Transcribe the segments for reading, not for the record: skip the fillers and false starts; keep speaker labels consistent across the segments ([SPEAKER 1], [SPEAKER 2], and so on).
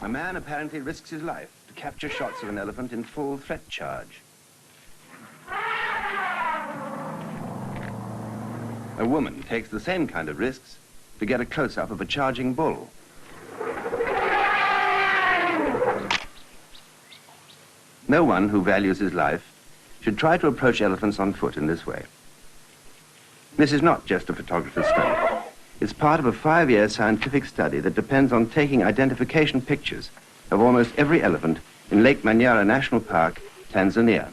[SPEAKER 1] A man apparently risks his life to capture shots of an elephant in full threat charge. A woman takes the same kind of risks to get a close-up of a charging bull. No one who values his life should try to approach elephants on foot in this way. This is not just a photographer's study. It's part of a 5-year scientific study that depends on taking identification pictures of almost every elephant in Lake Manyara National Park, Tanzania.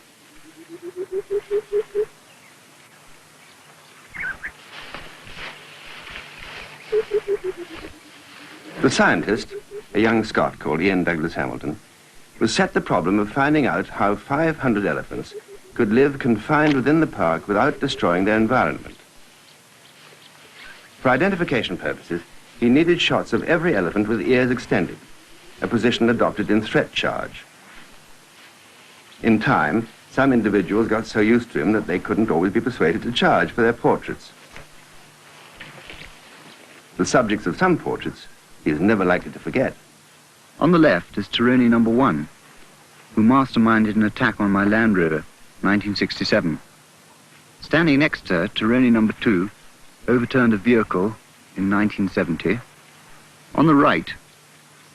[SPEAKER 1] The scientist, a young Scot called Ian Douglas Hamilton, was set the problem of finding out how 500 elephants could live confined within the park without destroying their environment. For identification purposes, he needed shots of every elephant with ears extended, a position adopted in threat charge. In time, some individuals got so used to him that they couldn't always be persuaded to charge for their portraits. The subjects of some portraits he is never likely to forget.
[SPEAKER 2] On the left is Taroni number 1, who masterminded an attack on my Land Rover, 1967. Standing next to her, Taroni number 2 overturned a vehicle in 1970. On the right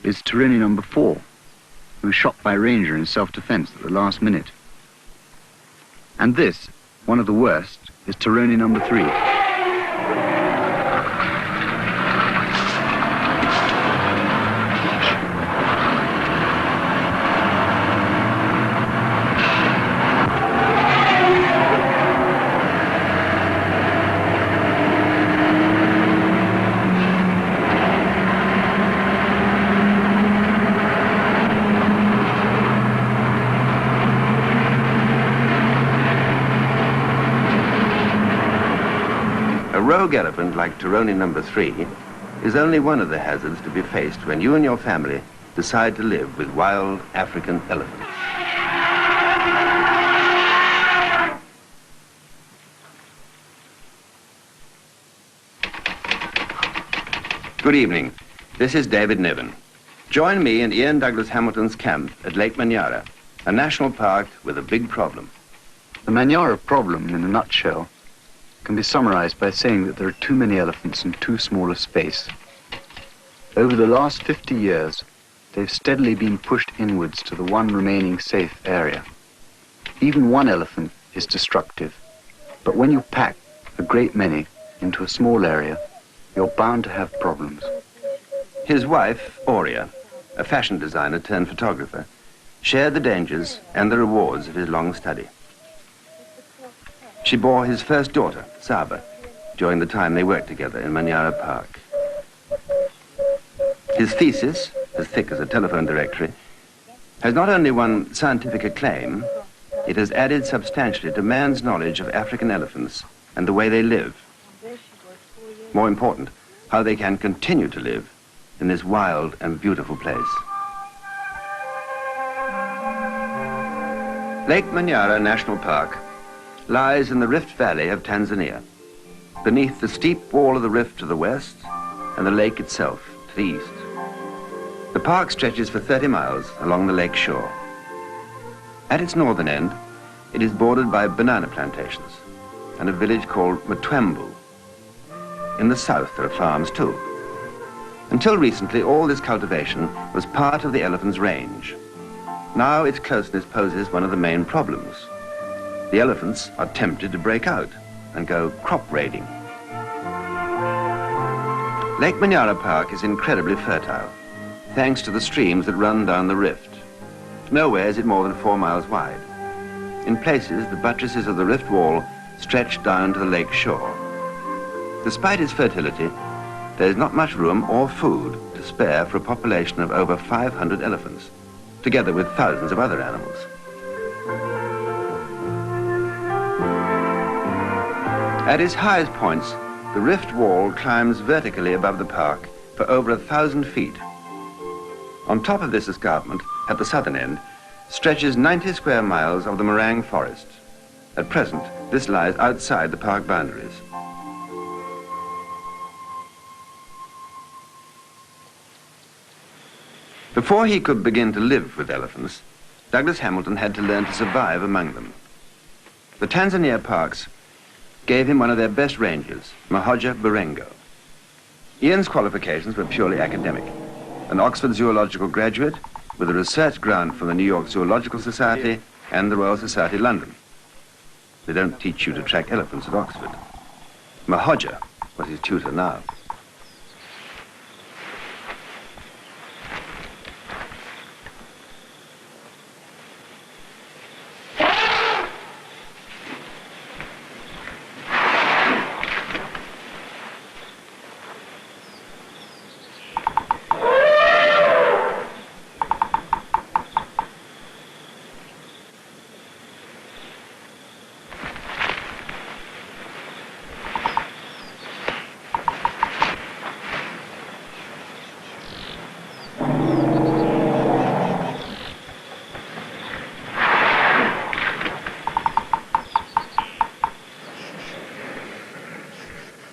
[SPEAKER 2] is Taroni number 4, who was shot by a ranger in self-defense at the last minute. And this, one of the worst, is Taroni number 3.
[SPEAKER 1] A rogue elephant like Taroni number 3 is only one of the hazards to be faced when you and your family decide to live with wild African elephants. Good evening. This is David Niven. Join me in Ian Douglas Hamilton's camp at Lake Manyara, a national park with a big problem.
[SPEAKER 2] The Manyara problem, in a nutshell, can be summarized by saying that there are too many elephants in too small a space. Over the last 50 years, they've steadily been pushed inwards to the one remaining safe area. Even one elephant is destructive, but when you pack a great many into a small area, you're bound to have problems.
[SPEAKER 1] His wife, Aurea, a fashion designer turned photographer, shared the dangers and the rewards of his long study. She bore his first daughter, Saba, during the time they worked together in Manyara Park. His thesis, as thick as a telephone directory, has not only won scientific acclaim, it has added substantially to man's knowledge of African elephants and the way they live. More important, how they can continue to live in this wild and beautiful place. Lake Manyara National Park lies in the Rift Valley of Tanzania, beneath the steep wall of the rift to the west and the lake itself to the east. The park stretches for 30 miles along the lake shore. At its northern end, it is bordered by banana plantations and a village called Mtwembu. In the south, there are farms too. Until recently, all this cultivation was part of the elephant's range. Now its closeness poses one of the main problems. The elephants are tempted to break out and go crop raiding. Lake Manyara Park is incredibly fertile, thanks to the streams that run down the rift. Nowhere is it more than 4 miles wide. In places, the buttresses of the rift wall stretch down to the lake shore. Despite its fertility, there is not much room or food to spare for a population of over 500 elephants, together with thousands of other animals. At its highest points, the rift wall climbs vertically above the park for over 1,000 feet. On top of this escarpment, at the southern end, stretches 90 square miles of the Morang forest. At present, this lies outside the park boundaries. The Before he could begin to live with elephants, Douglas Hamilton had to learn to survive among them. The Tanzania parks gave him one of their best rangers, Mahoja Burengo. Ian's qualifications were purely academic, an Oxford zoological graduate with a research grant from the New York Zoological Society and the Royal Society London. They don't teach you to track elephants at Oxford. Mahoja was his tutor now.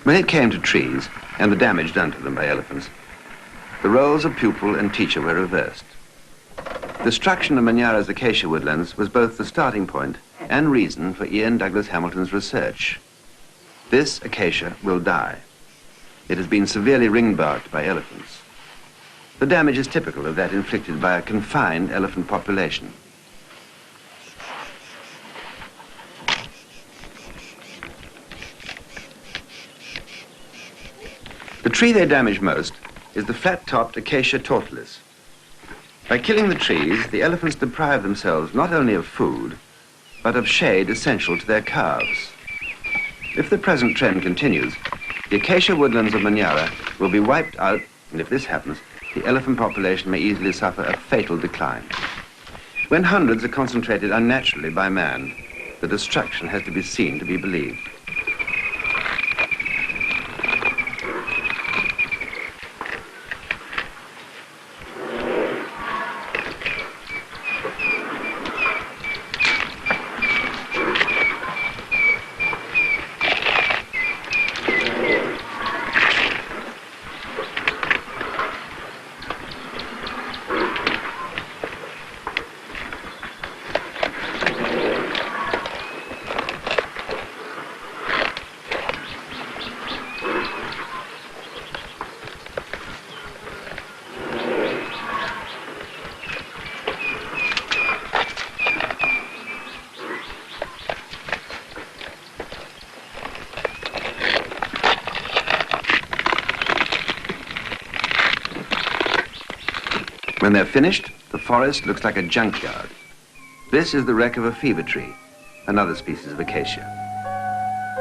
[SPEAKER 1] When it came to trees and the damage done to them by elephants, the roles of pupil and teacher were reversed. Destruction of Manyara's acacia woodlands was both the starting point and reason for Ian Douglas Hamilton's research. This acacia will die. It has been severely ring-barked by elephants. The damage is typical of that inflicted by a confined elephant population. The tree they damage most is the flat-topped Acacia tortilis. By killing the trees, the elephants deprive themselves not only of food, but of shade essential to their calves. If the present trend continues, the acacia woodlands of Manyara will be wiped out, and if this happens, the elephant population may easily suffer a fatal decline. When hundreds are concentrated unnaturally by man, the destruction has to be seen to be believed. When they're finished, the forest looks like a junkyard. This is the wreck of a fever tree, another species of acacia.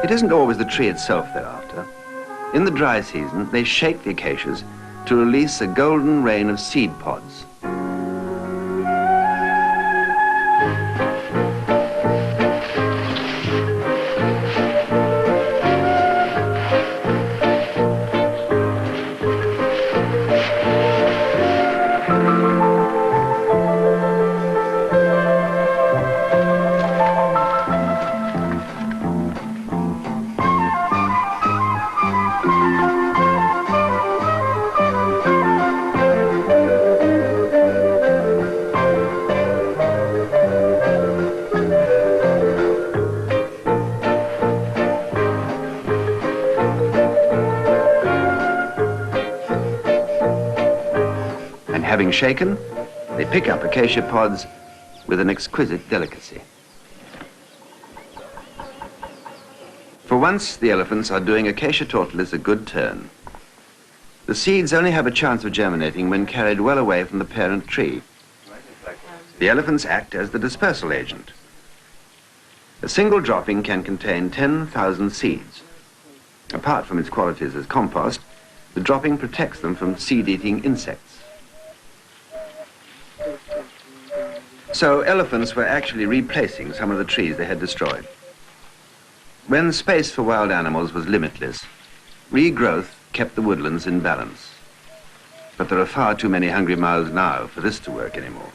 [SPEAKER 1] It isn't always the tree itself they're after. In the dry season, they shake the acacias to release a golden rain of seed pods. Having shaken, they pick up acacia pods with an exquisite delicacy. For once, the elephants are doing acacia tortilis a good turn. The seeds only have a chance of germinating when carried well away from the parent tree. The elephants act as the dispersal agent. A single dropping can contain 10,000 seeds. Apart from its qualities as compost, the dropping protects them from seed-eating insects. So elephants were actually replacing some of the trees they had destroyed. When space for wild animals was limitless, regrowth kept the woodlands in balance. But there are far too many hungry mouths now for this to work anymore.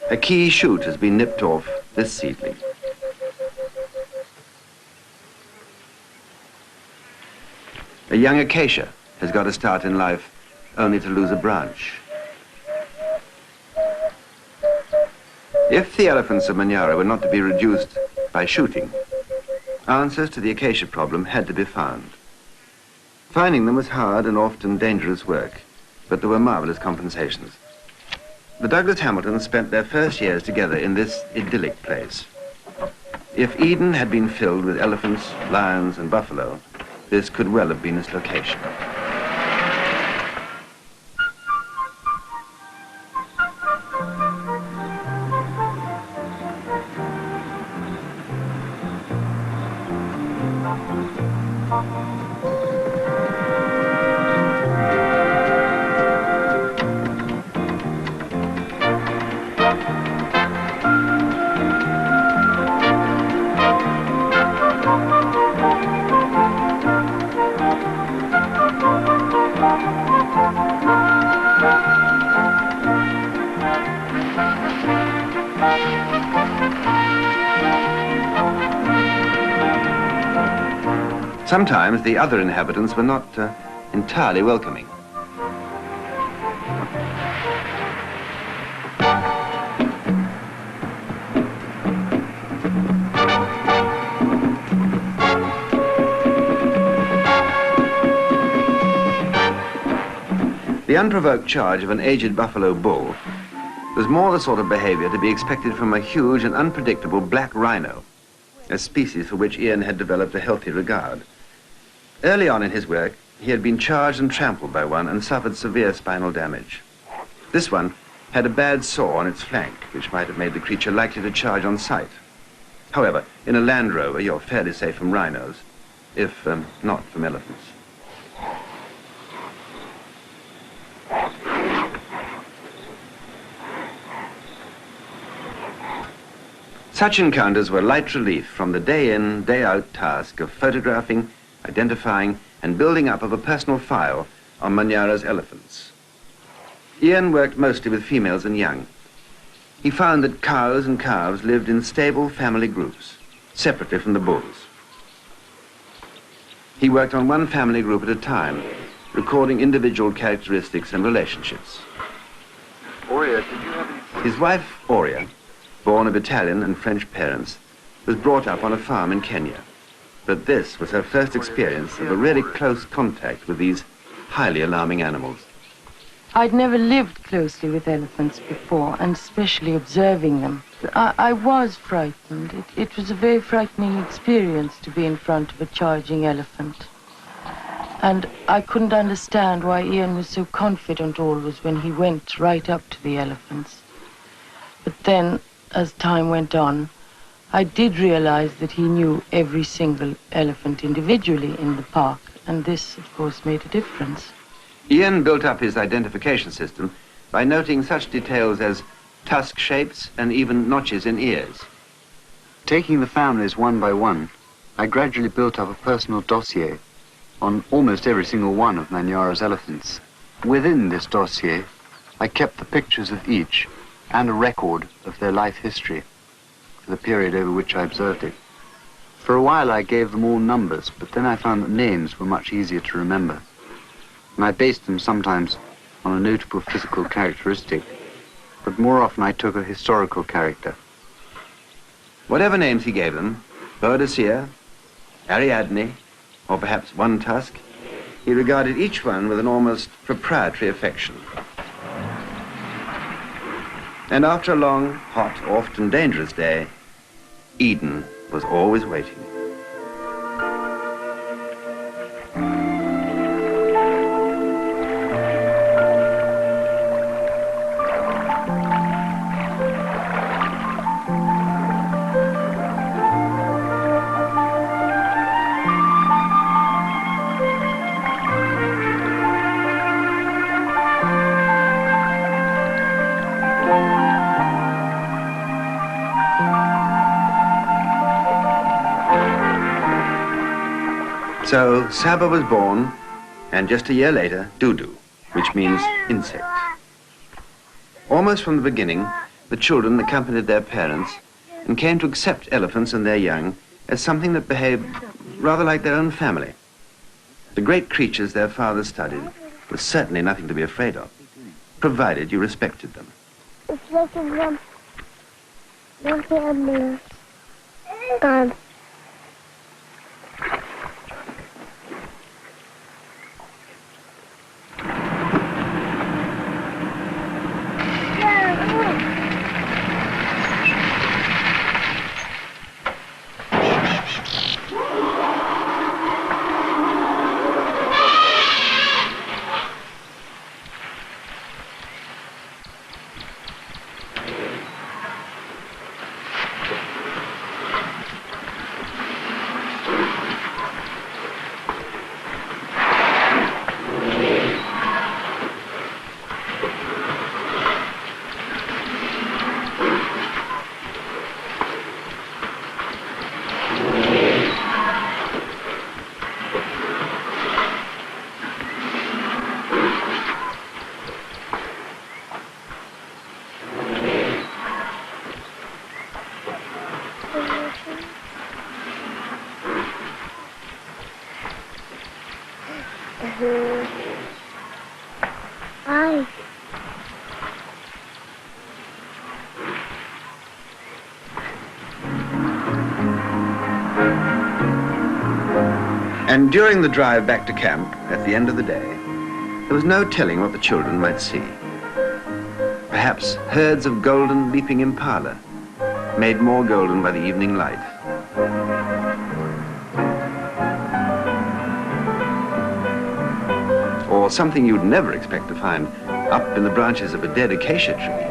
[SPEAKER 1] A key shoot has been nipped off this seedling. A young acacia has got a start in life only to lose a branch. If the elephants of Manyara were not to be reduced by shooting, answers to the acacia problem had to be found. Finding them was hard and often dangerous work, but there were marvelous compensations. The Douglas Hamiltons spent their first years together in this idyllic place. If Eden had been filled with elephants, lions, and buffalo, this could well have been its location. Sometimes the other inhabitants were not entirely welcoming. The unprovoked charge of an aged buffalo bull was more the sort of behavior to be expected from a huge and unpredictable black rhino, a species for which Ian had developed a healthy regard. Early on in his work, he had been charged and trampled by one and suffered severe spinal damage. This one had a bad sore on its flank, which might have made the creature likely to charge on sight. However, in a Land Rover, you're fairly safe from rhinos, if not from elephants. Such encounters were light relief from the day-in, day-out task of photographing, identifying, and building up of a personal file on Manyara's elephants. Ian worked mostly with females and young. He found that cows and calves lived in stable family groups, separately from the bulls. He worked on one family group at a time, recording individual characteristics and relationships.
[SPEAKER 2] Aurea, did you have
[SPEAKER 1] His wife, Aurea, born of Italian and French parents, was brought up on a farm in Kenya. But this was her first experience of a really close contact with these highly alarming animals.
[SPEAKER 3] I'd never lived closely with elephants before, and especially observing them. I was frightened. It was a very frightening experience to be in front of a charging elephant. And I couldn't understand why Ian was so confident always when he went right up to the elephants. But then, as time went on, I did realize that he knew every single elephant individually in the park, and this, of course, made a difference.
[SPEAKER 1] Ian built up his identification system by noting such details as tusk shapes and even notches in ears.
[SPEAKER 2] Taking the families one by one, I gradually built up a personal dossier on almost every single one of Manyara's elephants. Within this dossier, I kept the pictures of each and a record of their life history for the period over which I observed it. For a while I gave them all numbers, but then I found that names were much easier to remember. And I based them sometimes on a notable physical characteristic, but more often I took a historical character.
[SPEAKER 1] Whatever names he gave them, Boadicea, Ariadne, or perhaps One Tusk, he regarded each one with an almost proprietary affection. And after a long, hot, often dangerous day, Eden was always waiting. So Saba was born, and just a year later, Dudu, which means insect. Almost from the beginning, the children accompanied their parents and came to accept elephants and their young as something that behaved rather like their own family. The great creatures their fathers studied were certainly nothing to be afraid of, provided you respected them.
[SPEAKER 4] Not the ambulance. Hi.
[SPEAKER 1] And during the drive back to camp, at the end of the day, there was no telling what the children might see. Perhaps herds of golden leaping impala, made more golden by the evening light. Or something you'd never expect to find up in the branches of a dead acacia tree.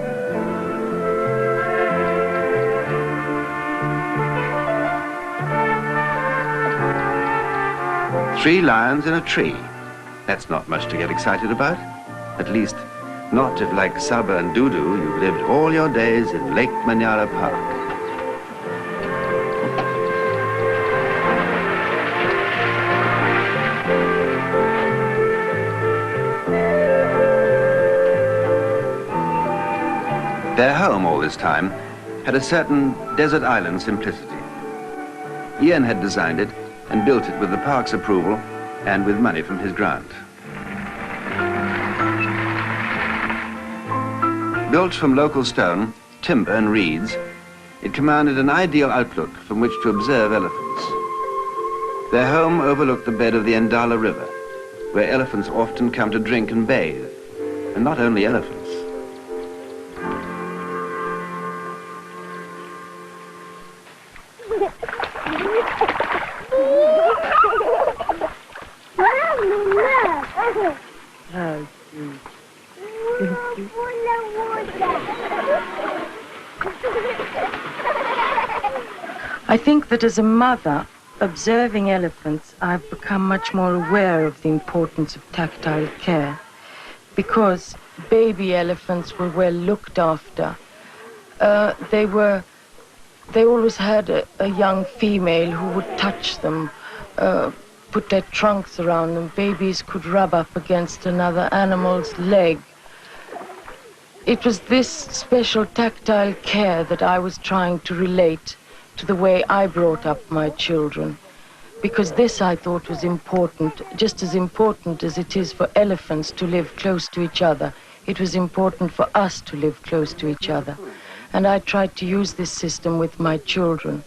[SPEAKER 1] 3 lions in a tree. That's not much to get excited about. At least, not if, like Saba and Dudu, you've lived all your days in Lake Manyara Park. Their home all this time had a certain desert island simplicity. Ian had designed it and built it with the park's approval and with money from his grant. Built from local stone, timber and reeds, it commanded an ideal outlook from which to observe elephants. Their home overlooked the bed of the Ndala River, where elephants often come to drink and bathe, and not only elephants.
[SPEAKER 3] I think that as a mother, observing elephants, I've become much more aware of the importance of tactile care, because baby elephants were well looked after. They always had a young female who would touch them, put their trunks around them. Babies could rub up against another animal's leg. It was this special tactile care that I was trying to relate to the way I brought up my children, because this I thought was important, just as important as it is for elephants to live close to each other. It was important for us to live close to each other. And I tried to use this system with my children.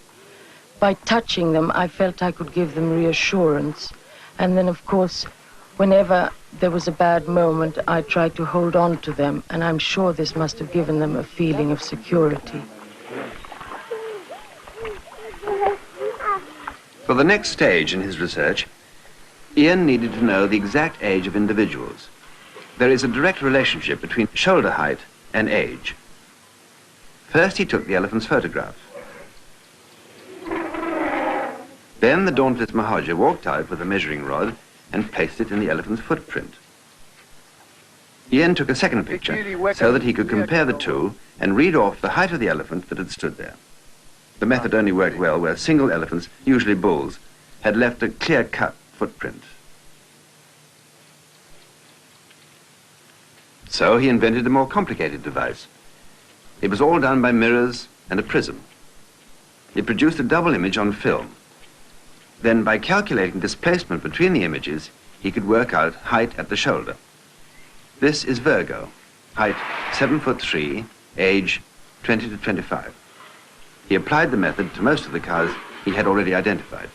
[SPEAKER 3] By touching them, I felt I could give them reassurance. And then, of course, whenever there was a bad moment, I tried to hold on to them, and I'm sure this must have given them a feeling of security.
[SPEAKER 1] For the next stage in his research, Ian needed to know the exact age of individuals. There is a direct relationship between shoulder height and age. First, he took the elephant's photograph. Then the dauntless Mahaja walked out with a measuring rod and placed it in the elephant's footprint. Ian took a second picture so that he could compare the two and read off the height of the elephant that had stood there. The method only worked well where single elephants, usually bulls, had left a clear-cut footprint. So he invented a more complicated device. It was all done by mirrors and a prism. It produced a double image on film. Then, by calculating displacement between the images, he could work out height at the shoulder. This is Virgo, height 7'3", age 20 to 25. He applied the method to most of the cows he had already identified.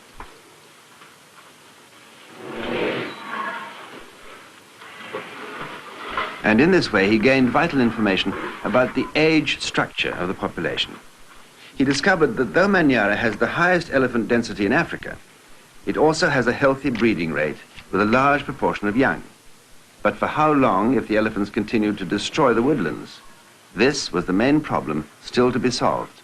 [SPEAKER 1] And in this way, he gained vital information about the age structure of the population. He discovered that though Manyara has the highest elephant density in Africa, it also has a healthy breeding rate with a large proportion of young. But for how long if the elephants continued to destroy the woodlands? This was the main problem still to be solved.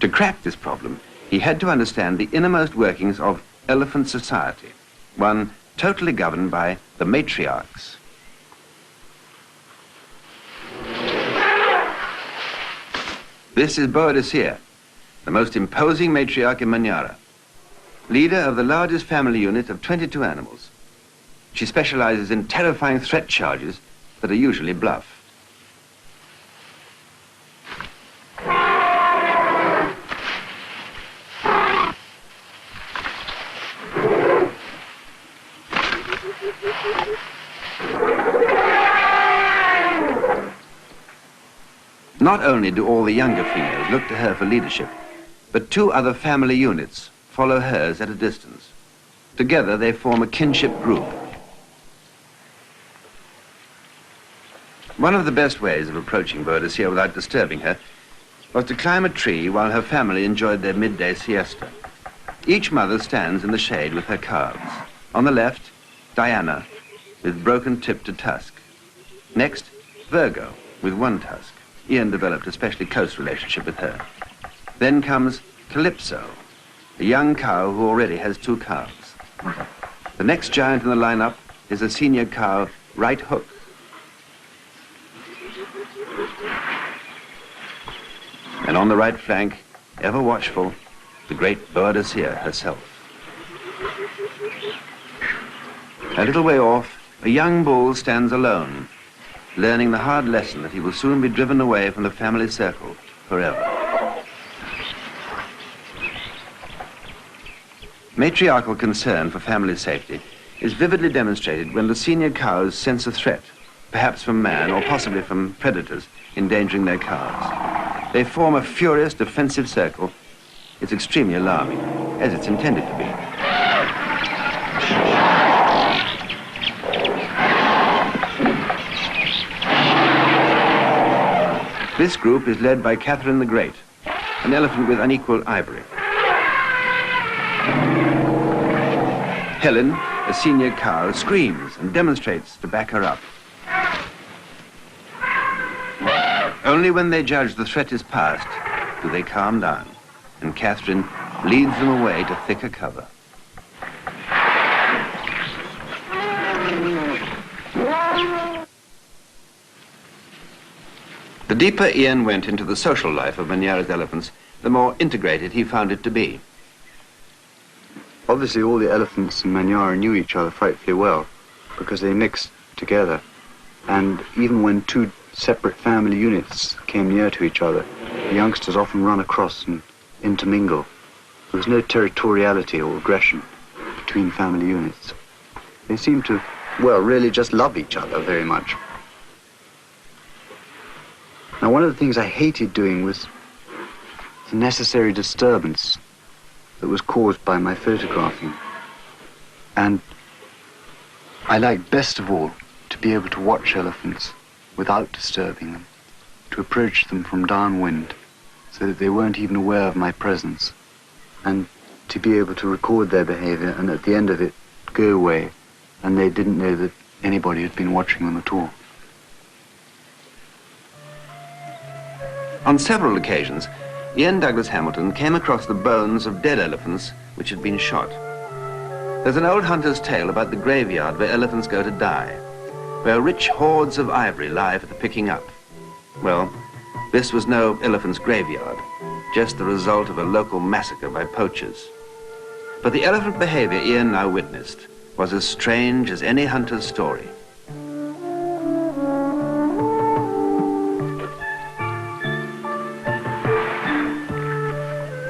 [SPEAKER 1] To crack this problem, he had to understand the innermost workings of elephant society, one totally governed by the matriarchs. This is Boadicea, the most imposing matriarch in Manyara, leader of the largest family unit of 22 animals. She specializes in terrifying threat charges that are usually bluff. Not only do all the younger females look to her for leadership, but two other family units follow hers at a distance. Together they form a kinship group. One of the best ways of approaching Boadicea without disturbing her was to climb a tree while her family enjoyed their midday siesta. Each mother stands in the shade with her calves. On the left, Diana, with broken tip to tusk. Next, Virgo, with one tusk. Ian developed a specially close relationship with her. Then comes Calypso, a young cow who already has two calves. The next giant in the lineup is a senior cow, Right Hook. And on the right flank, ever watchful, the great Boadicea herself. A little way off, a young bull stands alone, learning the hard lesson that he will soon be driven away from the family circle forever. Matriarchal concern for family safety is vividly demonstrated when the senior cows sense a threat, perhaps from man or possibly from predators endangering their calves. They form a furious defensive circle. It's extremely alarming, as it's intended to be. This group is led by Catherine the Great, an elephant with unequaled ivory. Helen, a senior cow, screams and demonstrates to back her up. Only when they judge the threat is past do they calm down, and Catherine leads them away to thicker cover. The deeper Ian went into the social life of Manyara's elephants, the more integrated he found it to be.
[SPEAKER 2] Obviously, all the elephants in Manyara knew each other frightfully well because they mixed together. And even when two separate family units came near to each other, the youngsters often run across and intermingle. There was no territoriality or aggression between family units. They seemed to, well, really just love each other very much. Now, one of the things I hated doing was the necessary disturbance that was caused by my photographing. And I liked best of all to be able to watch elephants without disturbing them, to approach them from downwind so that they weren't even aware of my presence, and to be able to record their behavior and at the end of it go away and they didn't know that anybody had been watching them at all.
[SPEAKER 1] On several occasions, Ian Douglas Hamilton came across the bones of dead elephants which had been shot. There's an old hunter's tale about the graveyard where elephants go to die, where rich hoards of ivory lie for the picking up. Well, this was no elephant's graveyard, just the result of a local massacre by poachers. But the elephant behavior Ian now witnessed was as strange as any hunter's story.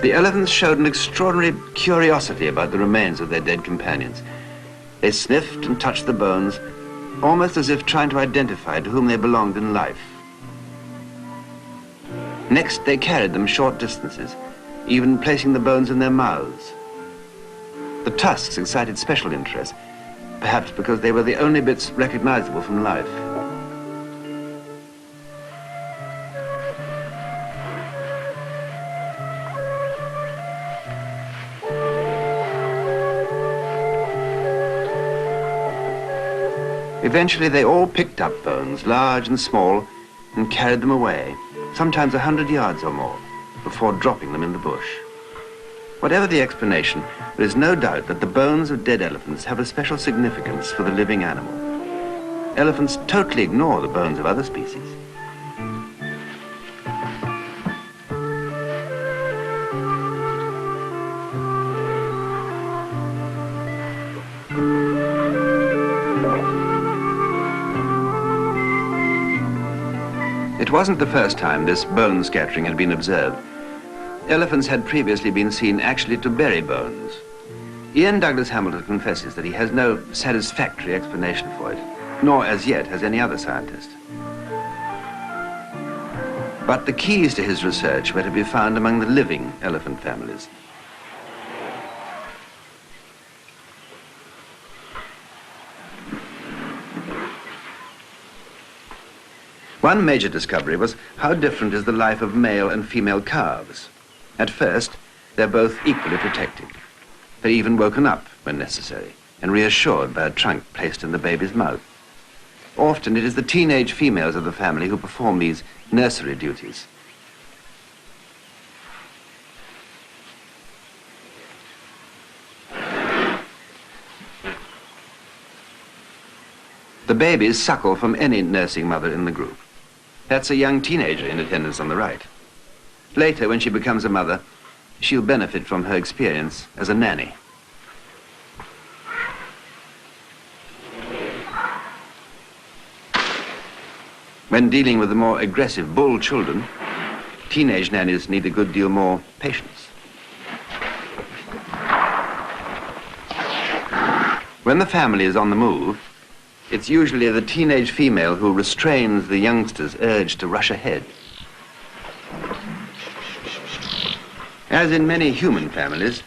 [SPEAKER 1] The elephants showed an extraordinary curiosity about the remains of their dead companions. They sniffed and touched the bones, almost as if trying to identify to whom they belonged in life. Next, they carried them short distances, even placing the bones in their mouths. The tusks excited special interest, perhaps because they were the only bits recognizable from life. Eventually, they all picked up bones, large and small, and carried them away, sometimes 100 yards or more, before dropping them in the bush. Whatever the explanation, there is no doubt that the bones of dead elephants have a special significance for the living animal. Elephants totally ignore the bones of other species. It wasn't the first time this bone scattering had been observed. Elephants had previously been seen actually to bury bones. Ian Douglas Hamilton confesses that he has no satisfactory explanation for it, nor as yet has any other scientist. But the keys to his research were to be found among the living elephant families. One major discovery was how different is the life of male and female calves. At first, they're both equally protected. They're even woken up when necessary and reassured by a trunk placed in the baby's mouth. Often it is the teenage females of the family who perform these nursery duties. The babies suckle from any nursing mother in the group. That's a young teenager in attendance on the right. Later, when she becomes a mother, she'll benefit from her experience as a nanny. When dealing with the more aggressive bull children, teenage nannies need a good deal more patience. When the family is on the move, it's usually the teenage female who restrains the youngster's urge to rush ahead. As in many human families,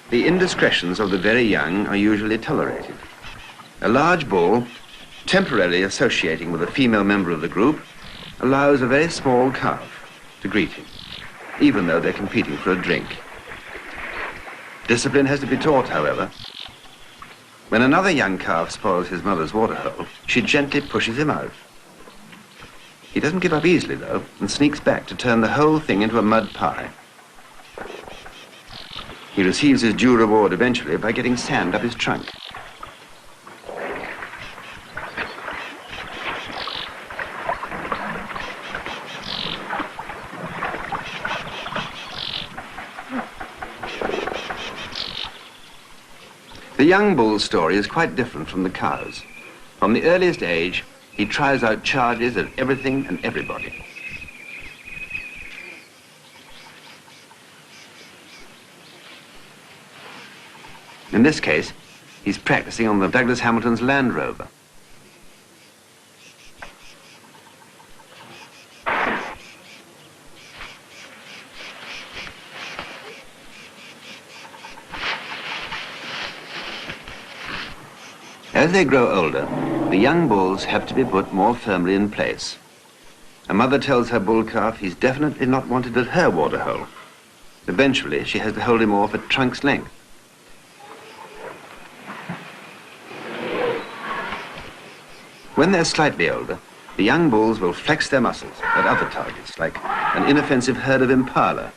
[SPEAKER 1] the indiscretions of the very young are usually tolerated. A large bull, temporarily associating with a female member of the group, allows a very small calf to greet him, even though they're competing for a drink. Discipline has to be taught, however. When another young calf spoils his mother's waterhole, she gently pushes him out. He doesn't give up easily, though, and sneaks back to turn the whole thing into a mud pie. He receives his due reward eventually by getting sand up his trunk. The young bull's story is quite different from the cow's. From the earliest age, he tries out charges at everything and everybody. In this case, he's practicing on the Douglas Hamilton's Land Rover. As they grow older, the young bulls have to be put more firmly in place. A mother tells her bull calf he's definitely not wanted at her waterhole. Eventually, she has to hold him off at trunk's length. When they're slightly older, the young bulls will flex their muscles at other targets, like an inoffensive herd of impala.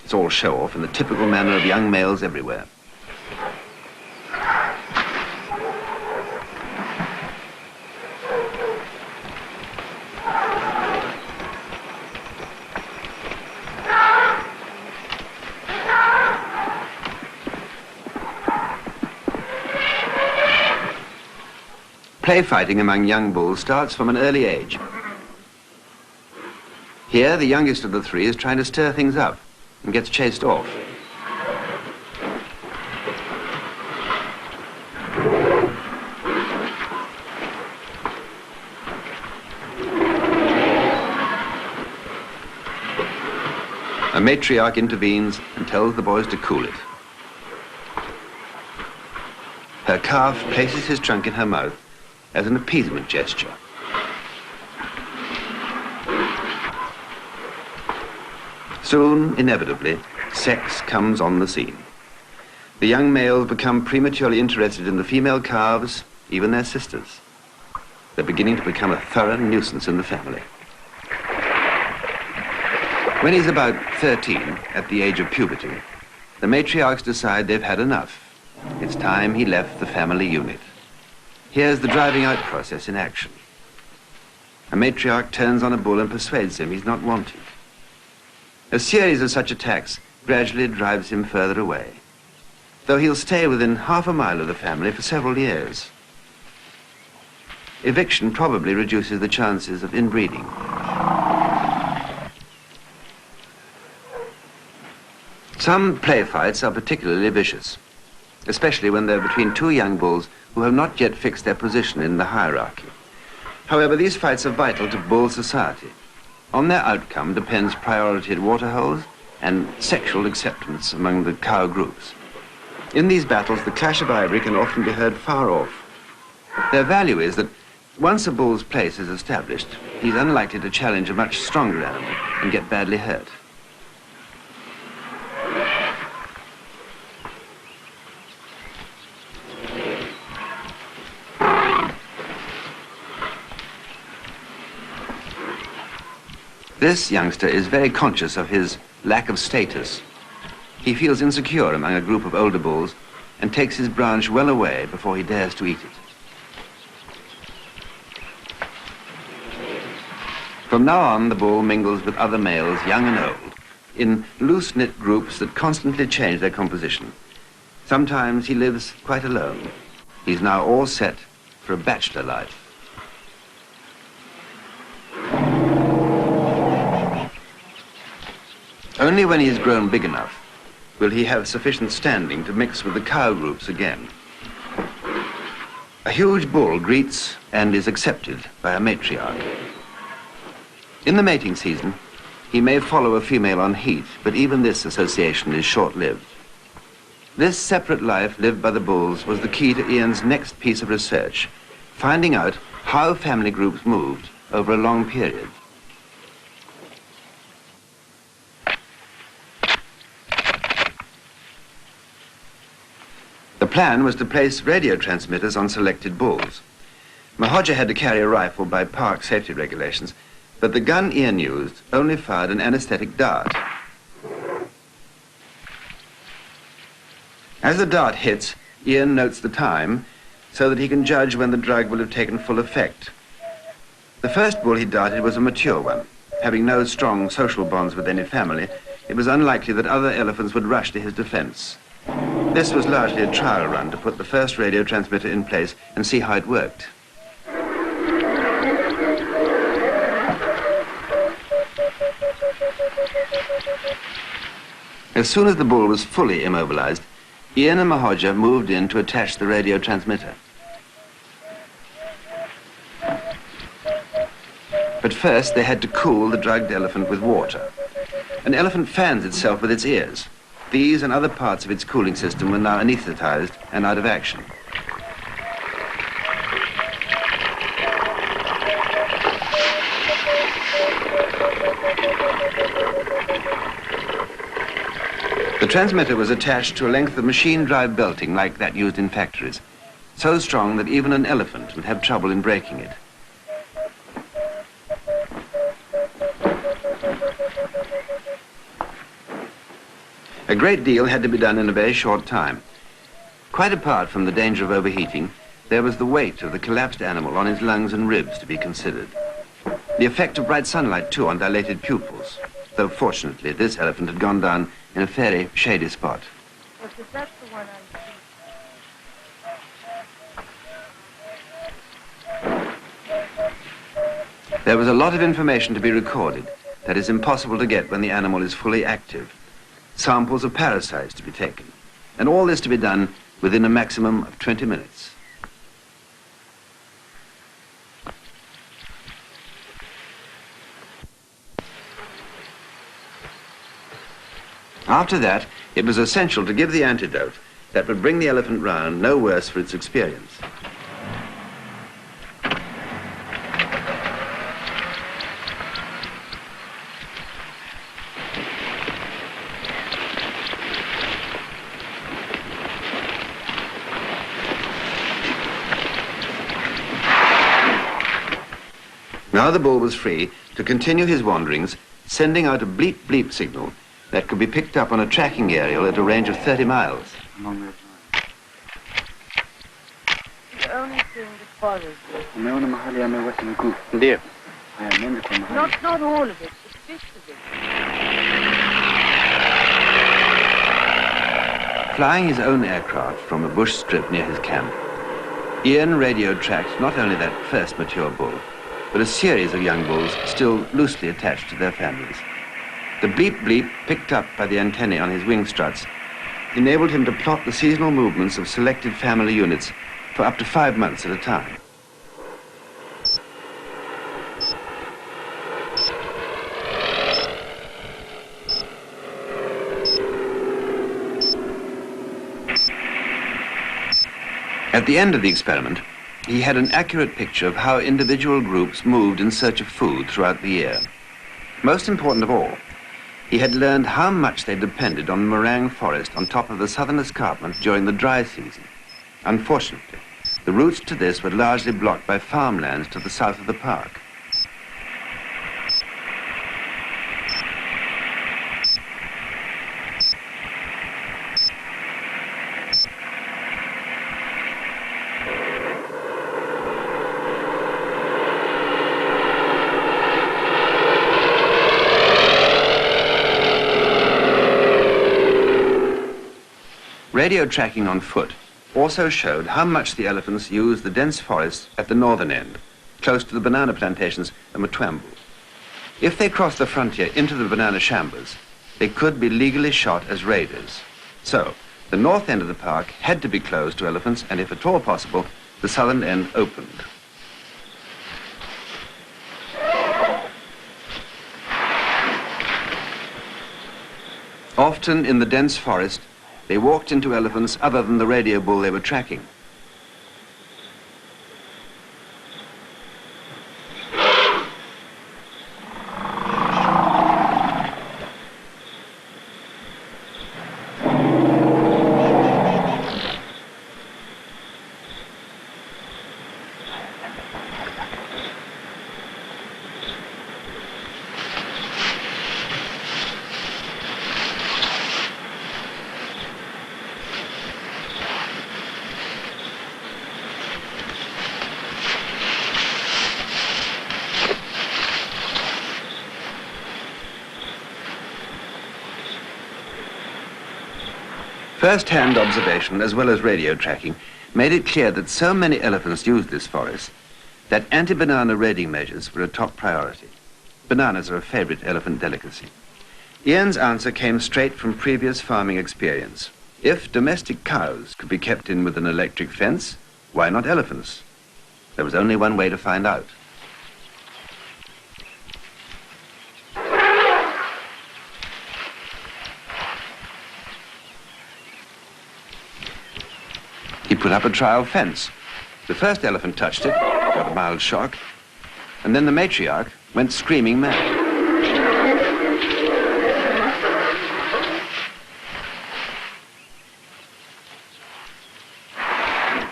[SPEAKER 1] It's all show-off in the typical manner of young males everywhere. Play fighting among young bulls starts from an early age. Here, the youngest of the three is trying to stir things up and gets chased off. matriarch intervenes and tells the boys to cool it. Her calf places his trunk in her mouth as an appeasement gesture. Soon, inevitably, sex comes on the scene. The young males become prematurely interested in the female calves, even their sisters. They're beginning to become a thorough nuisance in the family. When he's about 13, at the age of puberty, the matriarchs decide they've had enough. It's time he left the family unit. Here's the driving out process in action. A matriarch turns on a bull and persuades him he's not wanted. A series of such attacks gradually drives him further away, though he'll stay within half a mile of the family for several years. Eviction probably reduces the chances of inbreeding. Some play fights are particularly vicious, especially when they're between two young bulls who have not yet fixed their position in the hierarchy. However, these fights are vital to bull society. On their outcome depends priority at waterholes and sexual acceptance among the cow groups. In these battles, the clash of ivory can often be heard far off. Their value is that once a bull's place is established, he's unlikely to challenge a much stronger animal and get badly hurt. This youngster is very conscious of his lack of status. He feels insecure among a group of older bulls and takes his branch well away before he dares to eat it. From now on, the bull mingles with other males, young and old, in loose-knit groups that constantly change their composition. Sometimes he lives quite alone. He's now all set for a bachelor life. Only when he has grown big enough will he have sufficient standing to mix with the cow groups again. A huge bull greets and is accepted by a matriarch. In the mating season, he may follow a female on heat, but even this association is short-lived. This separate life lived by the bulls was the key to Ian's next piece of research, finding out how family groups moved over a long period. The plan was to place radio transmitters on selected bulls. Mahodja had to carry a rifle by park safety regulations, but the gun Ian used only fired an anesthetic dart. As the dart hits, Ian notes the time so that he can judge when the drug will have taken full effect. The first bull he darted was a mature one. Having no strong social bonds with any family, it was unlikely that other elephants would rush to his defense. This was largely a trial run to put the first radio transmitter in place and see how it worked. As soon as the bull was fully immobilized, Ian and Mahodja moved in to attach the radio transmitter. But first, they had to cool the drugged elephant with water. An elephant fans itself with its ears. These and other parts of its cooling system were now anesthetized and out of action. The transmitter was attached to a length of machine-drive belting like that used in factories, so strong that even an elephant would have trouble in breaking it. A great deal had to be done in a very short time. Quite apart from the danger of overheating, there was the weight of the collapsed animal on his lungs and ribs to be considered. The effect of bright sunlight, too, on dilated pupils, though fortunately this elephant had gone down in a fairly shady spot.
[SPEAKER 4] That's the one
[SPEAKER 1] There was a lot of information to be recorded that is impossible to get when the animal is fully active. Samples of parasites to be taken, and all this to be done within a maximum of 20 minutes. After that, it was essential to give the antidote that would bring the elephant round no worse for its experience. Now the bull was free to continue his wanderings, sending out a bleep bleep signal that could be picked up on a tracking aerial at a range of 30 miles.
[SPEAKER 3] The only thing that bothers me. Not all of it, just bits of it.
[SPEAKER 1] Flying his own aircraft from a bush strip near his camp, Ian radio tracked not only that first mature bull, but a series of young bulls still loosely attached to their families. The bleep bleep picked up by the antennae on his wing struts enabled him to plot the seasonal movements of selected family units for up to 5 months at a time. At the end of the experiment, he had an accurate picture of how individual groups moved in search of food throughout the year. Most important of all, he had learned how much they depended on the meringue forest on top of the southern escarpment during the dry season. Unfortunately, the routes to this were largely blocked by farmlands to the south of the park. Radio tracking on foot also showed how much the elephants used the dense forests at the northern end, close to the banana plantations of Mtwambu. If they crossed the frontier into the banana shambas, they could be legally shot as raiders. So, the north end of the park had to be closed to elephants, and if at all possible, the southern end opened. Often in the dense forest, they walked into elephants other than the radio bull they were tracking. First-hand observation, as well as radio tracking, made it clear that so many elephants used this forest that anti-banana raiding measures were a top priority. Bananas are a favorite elephant delicacy. Ian's answer came straight from previous farming experience. If domestic cows could be kept in with an electric fence, why not elephants? There was only one way to find out. He put up a trial fence. The first elephant touched it, got a mild shock, and then the matriarch went screaming mad.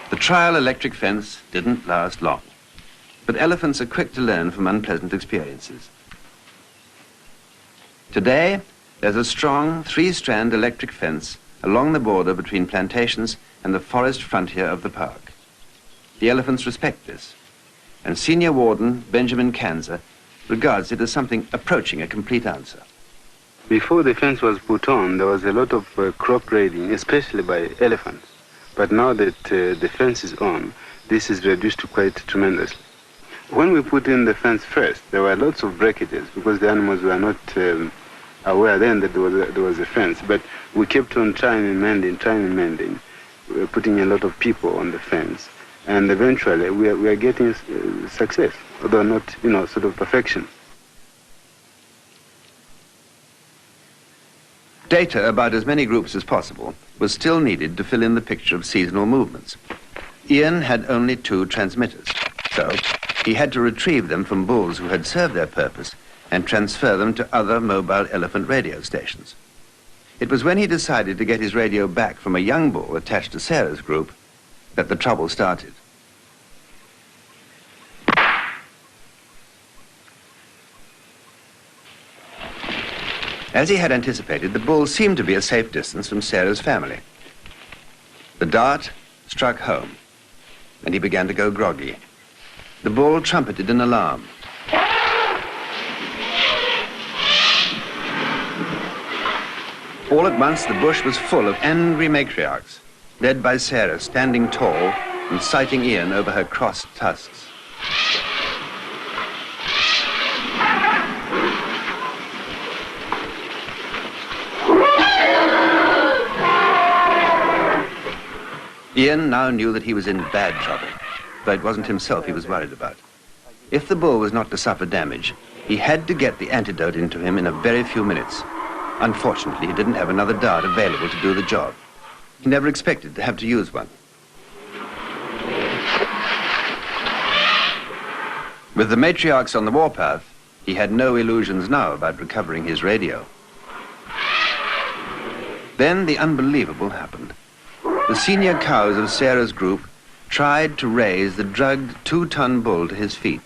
[SPEAKER 1] The trial electric fence didn't last long, but elephants are quick to learn from unpleasant experiences. Today, there's a strong 3-strand electric fence along the border between plantations and the forest frontier of the park. The elephants respect this, and Senior Warden Benjamin Kanza regards it as something approaching a complete answer.
[SPEAKER 5] Before the fence was put on, there was a lot of crop raiding, especially by elephants. But now that the fence is on, this is reduced quite tremendously. When we put in the fence first, there were lots of breakages because the animals were not aware then that there was a fence. But we kept on trying and mending. We were putting a lot of people on the fence. And eventually we are getting success, although not, sort of perfection.
[SPEAKER 1] Data about as many groups as possible was still needed to fill in the picture of seasonal movements. Ian had only 2 transmitters, so he had to retrieve them from bulls who had served their purpose and transfer them to other mobile elephant radio stations. It was when he decided to get his radio back from a young bull attached to Sarah's group that the trouble started. As he had anticipated, the bull seemed to be a safe distance from Sarah's family. The dart struck home, and he began to go groggy. The bull trumpeted an alarm. All at once, the bush was full of angry matriarchs, led by Sarah, standing tall and sighting Ian over her crossed tusks. Ian now knew that he was in bad trouble, though it wasn't himself he was worried about. If the bull was not to suffer damage, he had to get the antidote into him in a very few minutes. Unfortunately, he didn't have another dart available to do the job. He never expected to have to use one. With the matriarchs on the warpath, he had no illusions now about recovering his radio. Then the unbelievable happened. The senior cows of Sarah's group tried to raise the drugged 2-ton bull to his feet.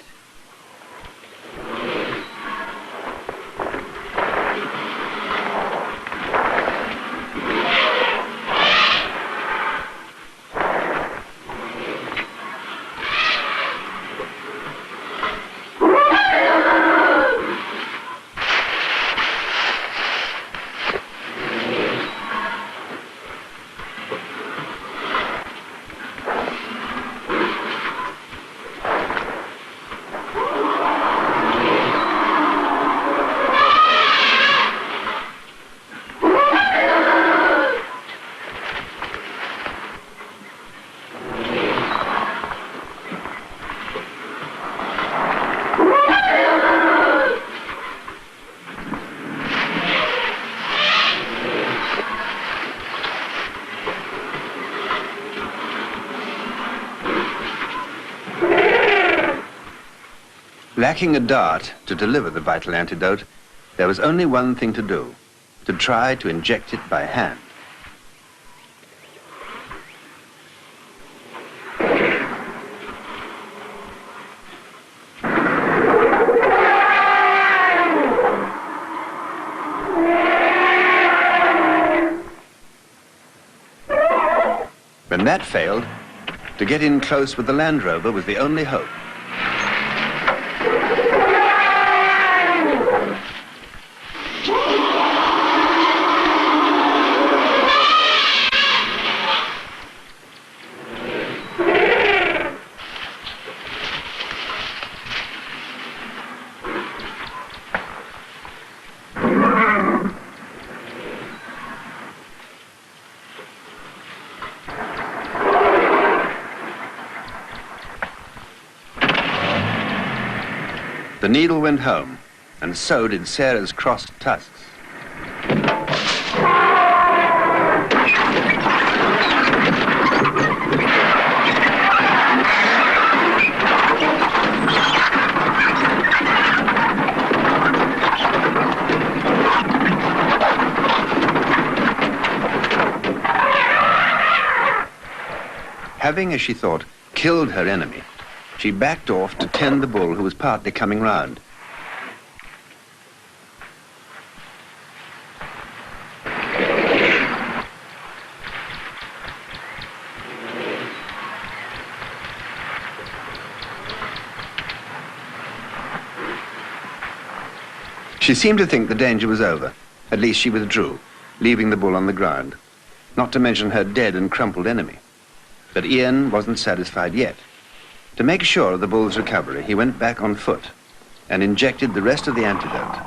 [SPEAKER 1] Lacking a dart to deliver the vital antidote, there was only one thing to do, to try to inject it by hand. When that failed, to get in close with the Land Rover was the only hope. The needle went home, and so did Sarah's crossed tusks. Having, as she thought, killed her enemy, she backed off to tend the bull who was partly coming round. She seemed to think the danger was over. At least she withdrew, leaving the bull on the ground, not to mention her dead and crumpled enemy. But Ian wasn't satisfied yet. To make sure of the bull's recovery, he went back on foot and injected the rest of the antidote,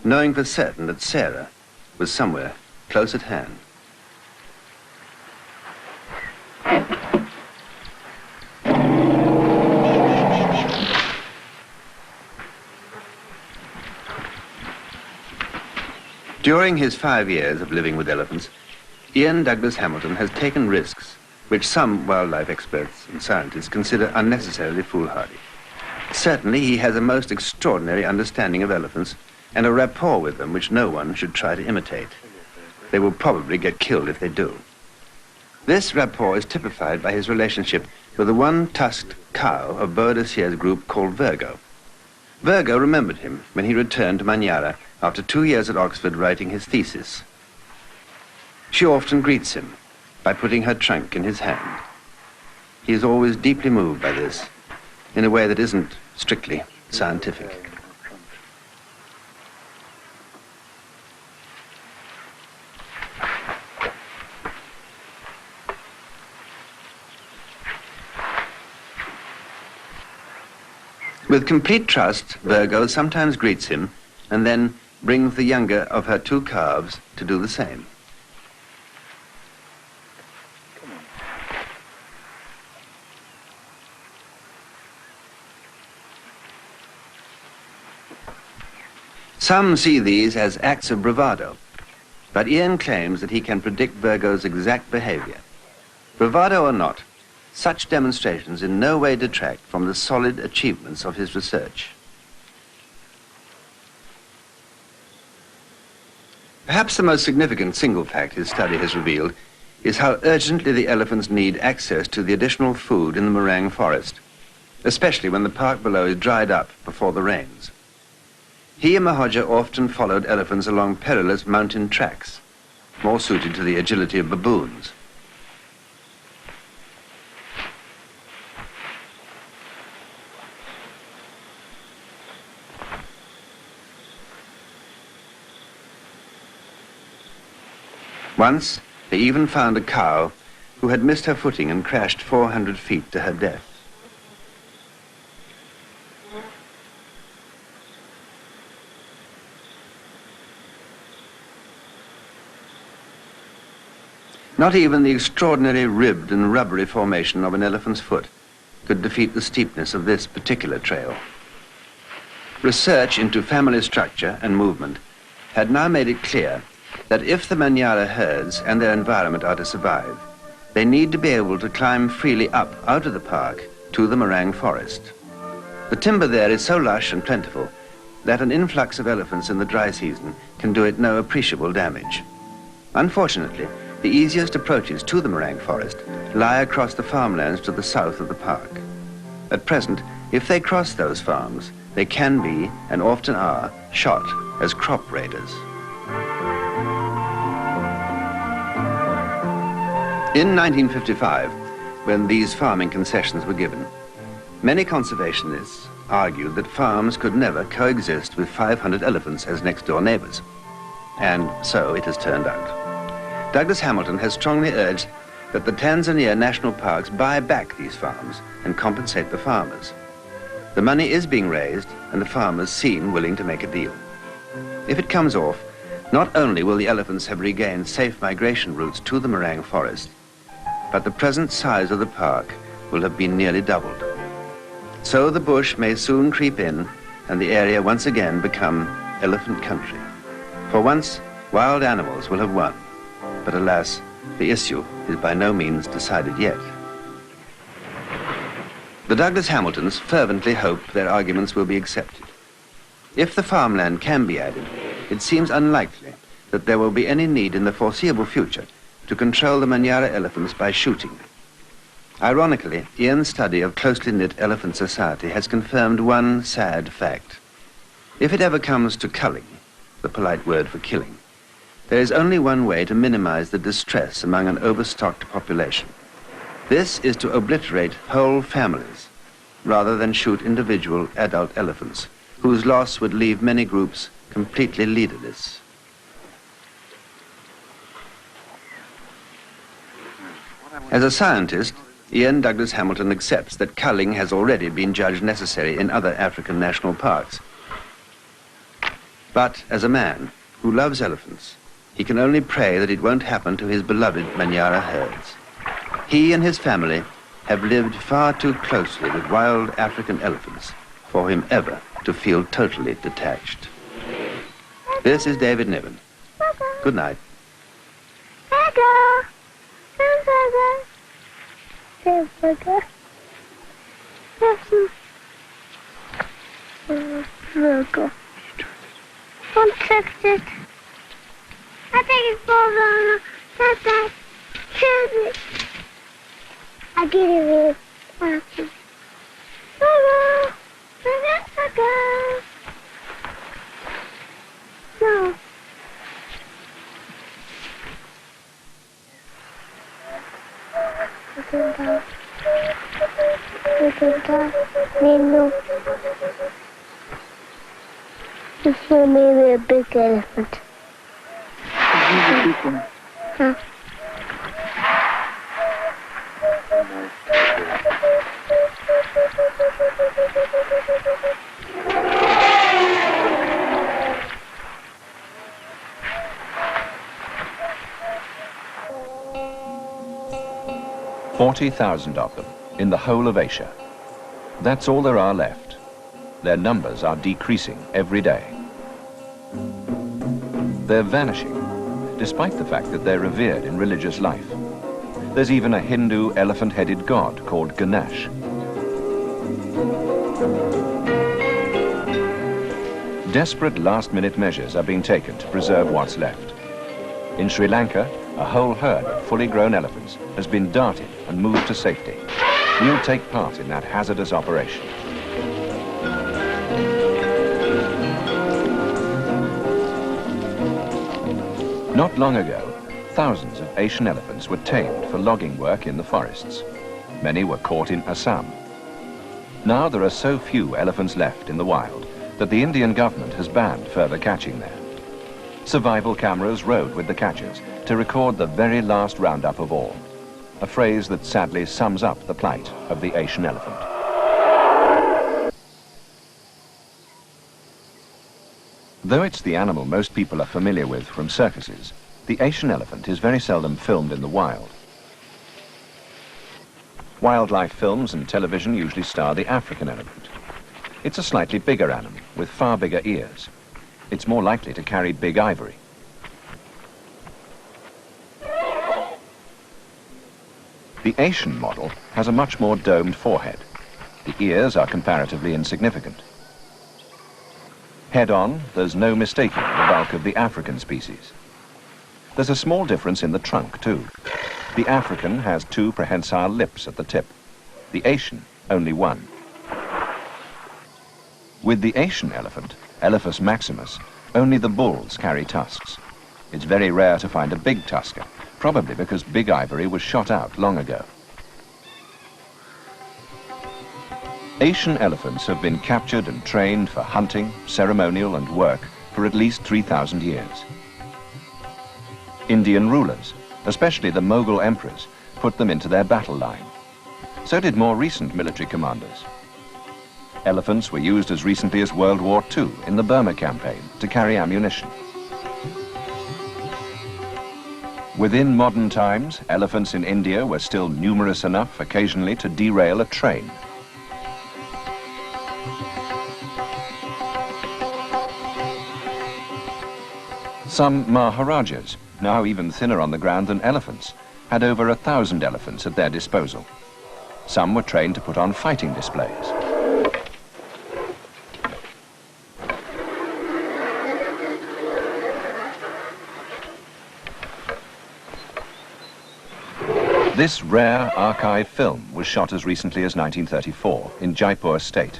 [SPEAKER 1] knowing for certain that Sarah was somewhere close at hand. During his 5 years of living with elephants, Ian Douglas Hamilton has taken risks which some wildlife experts and scientists consider unnecessarily foolhardy. Certainly, he has a most extraordinary understanding of elephants and a rapport with them which no one should try to imitate. They will probably get killed if they do. This rapport is typified by his relationship with the one-tusked cow of Boadicea's group called Virgo. Virgo remembered him when he returned to Manyara after 2 years at Oxford writing his thesis. She often greets him by putting her trunk in his hand. He is always deeply moved by this, in a way that isn't strictly scientific. With complete trust, Virgo sometimes greets him and then brings the younger of her 2 calves to do the same. Some see these as acts of bravado, but Ian claims that he can predict Virgo's exact behavior. Bravado or not, such demonstrations in no way detract from the solid achievements of his research. Perhaps the most significant single fact his study has revealed is how urgently the elephants need access to the additional food in the Morang forest, especially when the park below is dried up before the rains. He and Mahoja often followed elephants along perilous mountain tracks, more suited to the agility of baboons. Once, they even found a cow who had missed her footing and crashed 400 feet to her death. Not even the extraordinary ribbed and rubbery formation of an elephant's foot could defeat the steepness of this particular trail. Research into family structure and movement had now made it clear that if the Manyara herds and their environment are to survive, they need to be able to climb freely up out of the park to the Morang forest. The timber there is so lush and plentiful that an influx of elephants in the dry season can do it no appreciable damage. Unfortunately, the easiest approaches to the Morang forest lie across the farmlands to the south of the park. At present, if they cross those farms, they can be, and often are, shot as crop raiders. In 1955, when these farming concessions were given, many conservationists argued that farms could never coexist with 500 elephants as next-door neighbors. And so it has turned out. Douglas Hamilton has strongly urged that the Tanzania national parks buy back these farms and compensate the farmers. The money is being raised and the farmers seem willing to make a deal. If it comes off, not only will the elephants have regained safe migration routes to the Morang forest, but the present size of the park will have been nearly doubled. So the bush may soon creep in and the area once again become elephant country. For once, wild animals will have won. But alas, the issue is by no means decided yet. The Douglas Hamiltons fervently hope their arguments will be accepted. If the farmland can be added, it seems unlikely that there will be any need in the foreseeable future to control the Manyara elephants by shooting. Ironically, Ian's study of closely knit elephant society has confirmed one sad fact. If it ever comes to culling, the polite word for killing, there is only one way to minimize the distress among an overstocked population. This is to obliterate whole families, rather than shoot individual adult elephants, whose loss would leave many groups completely leaderless. As a scientist, Ian Douglas Hamilton accepts that culling has already been judged necessary in other African national parks. But as a man who loves elephants, he can only pray that it won't happen to his beloved Manyara herds. He and his family have lived far too closely with wild African elephants for him ever to feel totally detached. This is David Niven, Good night.
[SPEAKER 4] Don't fix it. I think it's falls on. That's it. I get it. No. No. This one may be a big elephant. Huh?
[SPEAKER 6] 40,000 of them in the whole of Asia. That's all there are left. Their numbers are decreasing every day. They're vanishing, despite the fact that they're revered in religious life. There's even a Hindu elephant-headed god called Ganesh. Desperate last-minute measures are being taken to preserve what's left. In Sri Lanka, a whole herd of fully grown elephants has been darted and moved to safety. We'll take part in that hazardous operation. Not long ago, thousands of Asian elephants were tamed for logging work in the forests. Many were caught in Assam. Now there are so few elephants left in the wild that the Indian government has banned further catching there. Survival cameras rode with the catchers to record the very last roundup of all, a phrase that sadly sums up the plight of the Asian elephant. Though it's the animal most people are familiar with from circuses, the Asian elephant is very seldom filmed in the wild. Wildlife films and television usually star the African elephant. It's a slightly bigger animal with far bigger ears. It's more likely to carry big ivory. The Asian model has a much more domed forehead. The ears are comparatively insignificant. Head-on, there's no mistaking the bulk of the African species. There's a small difference in the trunk, too. The African has 2 prehensile lips at the tip. The Asian, only 1. With the Asian elephant, Elephas maximus, only the bulls carry tusks. It's very rare to find a big tusker, probably because big ivory was shot out long ago. Asian elephants have been captured and trained for hunting, ceremonial and work for at least 3,000 years. Indian rulers, especially the Mughal emperors, put them into their battle line. So did more recent military commanders. Elephants were used as recently as World War II in the Burma campaign to carry ammunition. Within modern times, elephants in India were still numerous enough occasionally to derail a train. Some Maharajas, now even thinner on the ground than elephants, had over 1,000 elephants at their disposal. Some were trained to put on fighting displays. This rare archive film was shot as recently as 1934 in Jaipur State.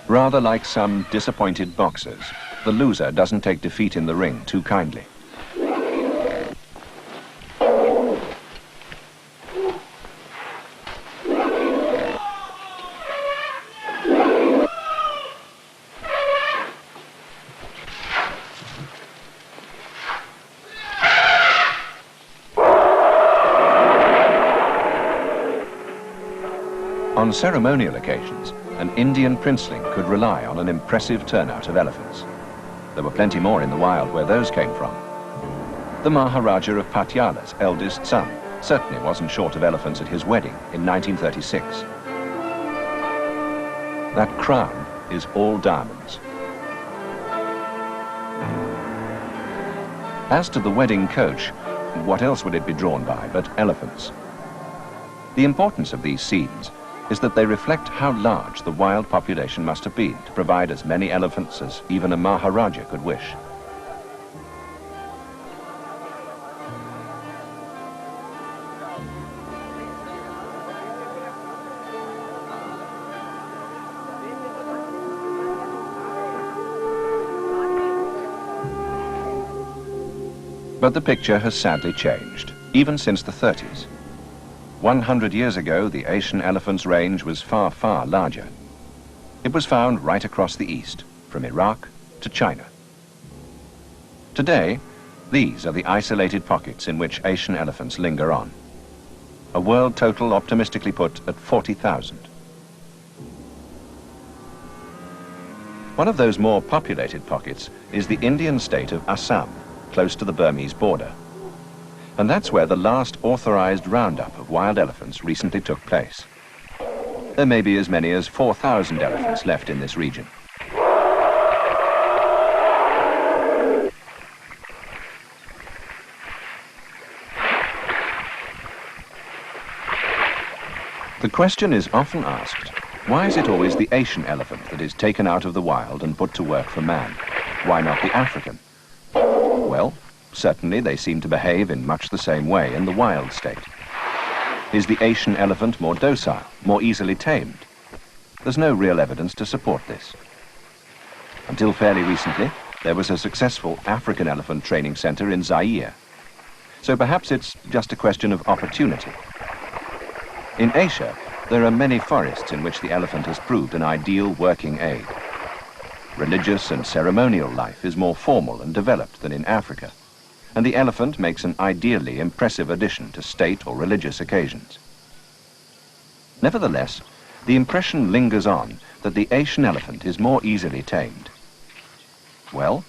[SPEAKER 6] Rather like some disappointed boxers, the loser doesn't take defeat in the ring too kindly. On ceremonial occasions, an Indian princeling could rely on an impressive turnout of elephants. There were plenty more in the wild where those came from. The Maharaja of Patiala's eldest son certainly wasn't short of elephants at his wedding in 1936. That crown is all diamonds. As to the wedding coach, what else would it be drawn by but elephants? The importance of these scenes is that they reflect how large the wild population must have been to provide as many elephants as even a Maharaja could wish. But the picture has sadly changed, even since the 30s. 100 years ago, the Asian elephant's range was far, far larger. It was found right across the east, from Iraq to China. Today, these are the isolated pockets in which Asian elephants linger on. A world total optimistically put at 40,000. One of those more populated pockets is the Indian state of Assam, close to the Burmese border. And that's where the last authorized roundup of wild elephants recently took place. There may be as many as 4,000 elephants left in this region. The question is often asked, why is it always the Asian elephant that is taken out of the wild and put to work for man? Why not the African? Well, certainly they seem to behave in much the same way in the wild state. Is the Asian elephant more docile, more easily tamed? There's no real evidence to support this. Until fairly recently, there was a successful African elephant training center in Zaire. So perhaps it's just a question of opportunity. In Asia, there are many forests in which the elephant has proved an ideal working aid. Religious and ceremonial life is more formal and developed than in Africa, and the elephant makes an ideally impressive addition to state or religious occasions. Nevertheless, the impression lingers on that the Asian elephant is more easily tamed. Well,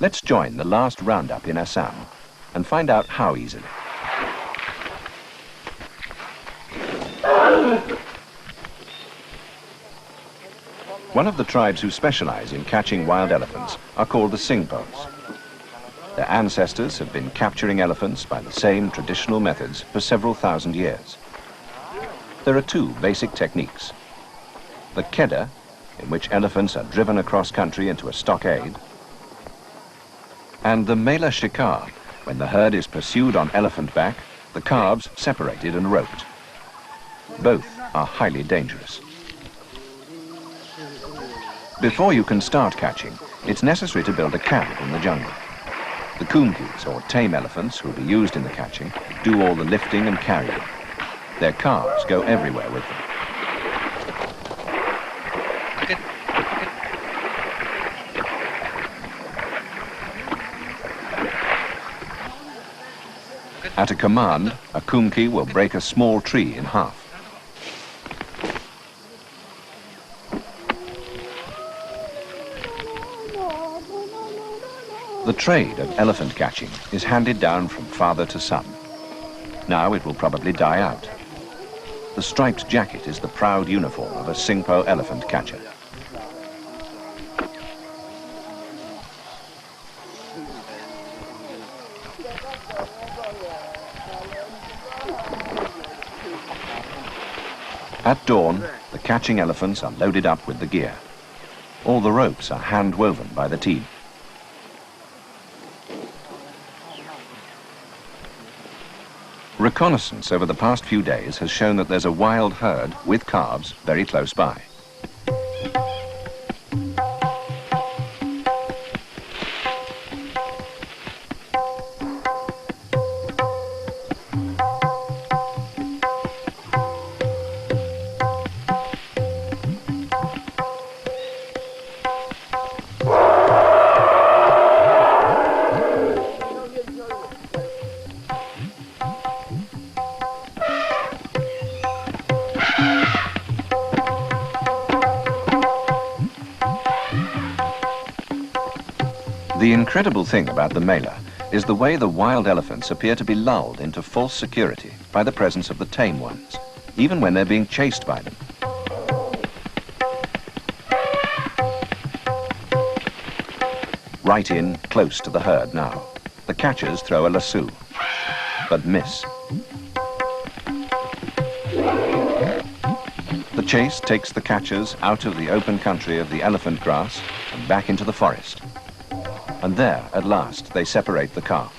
[SPEAKER 6] let's join the last roundup in Assam and find out how easily. One of the tribes who specialize in catching wild elephants are called the Singpos. Their ancestors have been capturing elephants by the same traditional methods for several thousand years. There are two basic techniques. The kedda, in which elephants are driven across country into a stockade, and the mela shikar, when the herd is pursued on elephant back, the calves separated and roped. Both are highly dangerous. Before you can start catching, it's necessary to build a camp in the jungle. The kumkis, or tame elephants who will be used in the catching, do all the lifting and carrying. Their calves go everywhere with them. At a command, a kumki will break a small tree in half. The trade of elephant catching is handed down from father to son. Now it will probably die out. The striped jacket is the proud uniform of a Singpo elephant catcher. At dawn, the catching elephants are loaded up with the gear. All the ropes are hand-woven by the team. Reconnaissance over the past few days has shown that there's a wild herd with calves very close by. The incredible thing about the mela is the way the wild elephants appear to be lulled into false security by the presence of the tame ones, even when they're being chased by them. Right in, close to the herd now. The catchers throw a lasso, but miss. The chase takes the catchers out of the open country of the elephant grass and back into the forest. And there, at last, they separate the calf.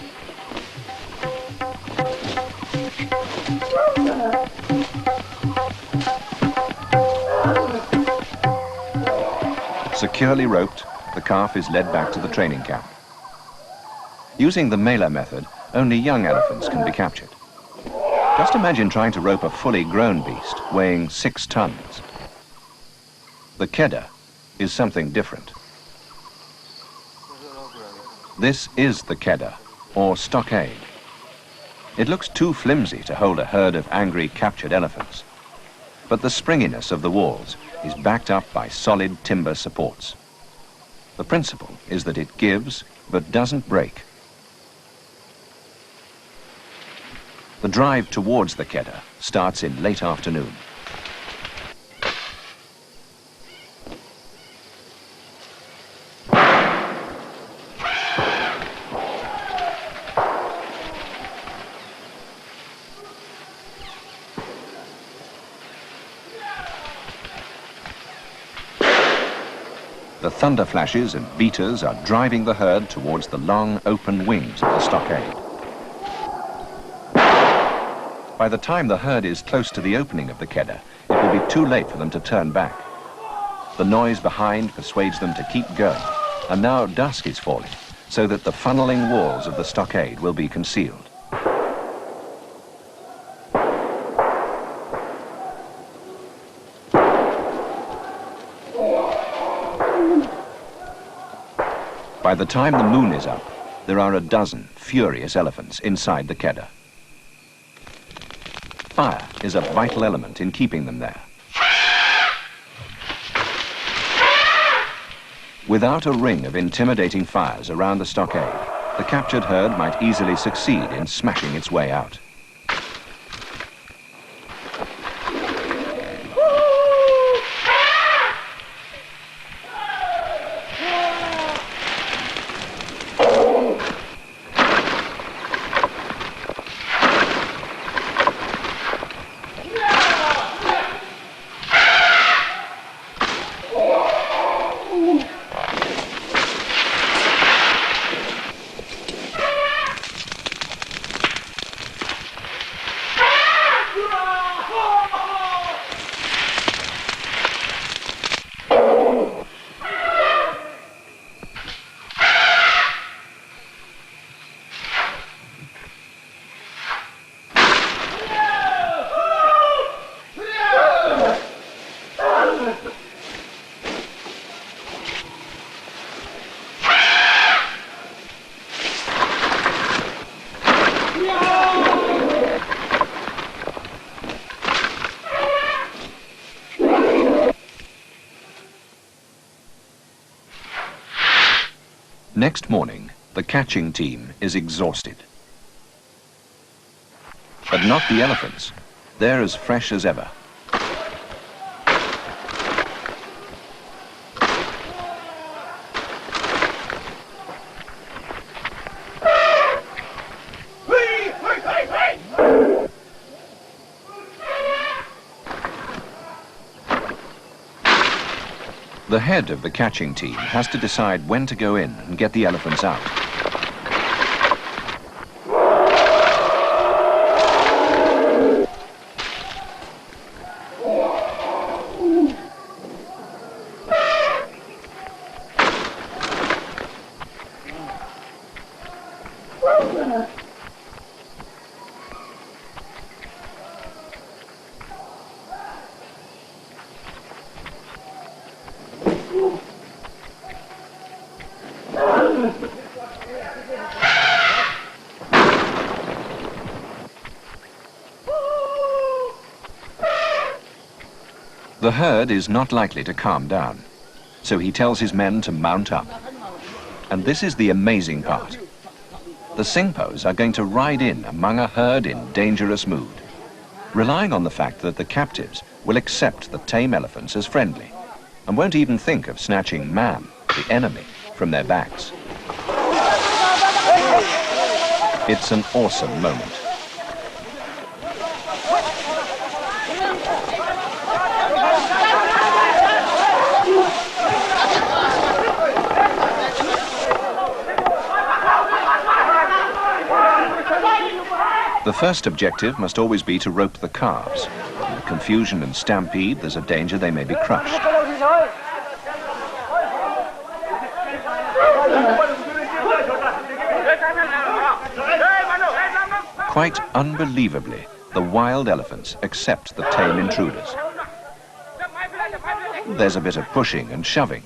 [SPEAKER 6] Securely roped, the calf is led back to the training camp. Using the Mela method, only young elephants can be captured. Just imagine trying to rope a fully grown beast weighing 6 tons. The keddah is something different. This is the keddah, or stockade. It looks too flimsy to hold a herd of angry, captured elephants. But the springiness of the walls is backed up by solid timber supports. The principle is that it gives, but doesn't break. The drive towards the keddah starts in late afternoon. The thunder flashes and beaters are driving the herd towards the long, open wings of the stockade. By the time the herd is close to the opening of the keddah, it will be too late for them to turn back. The noise behind persuades them to keep going, and now dusk is falling, so that the funneling walls of the stockade will be concealed. By the time the moon is up, there are a dozen furious elephants inside the keddah. Fire is a vital element in keeping them there. Without a ring of intimidating fires around the stockade, the captured herd might easily succeed in smashing its way out. Next morning, the catching team is exhausted. But not the elephants. They're as fresh as ever. The head of the catching team has to decide when to go in and get the elephants out. The herd is not likely to calm down, so he tells his men to mount up. And this is the amazing part. the Singpos are going to ride in among a herd in dangerous mood, relying on the fact that the captives will accept the tame elephants as friendly and won't even think of snatching man, the enemy, from their backs. It's an awesome moment. The first objective must always be to rope the calves. In the confusion and stampede, there's a danger they may be crushed. Quite unbelievably, the wild elephants accept the tame intruders. There's a bit of pushing and shoving,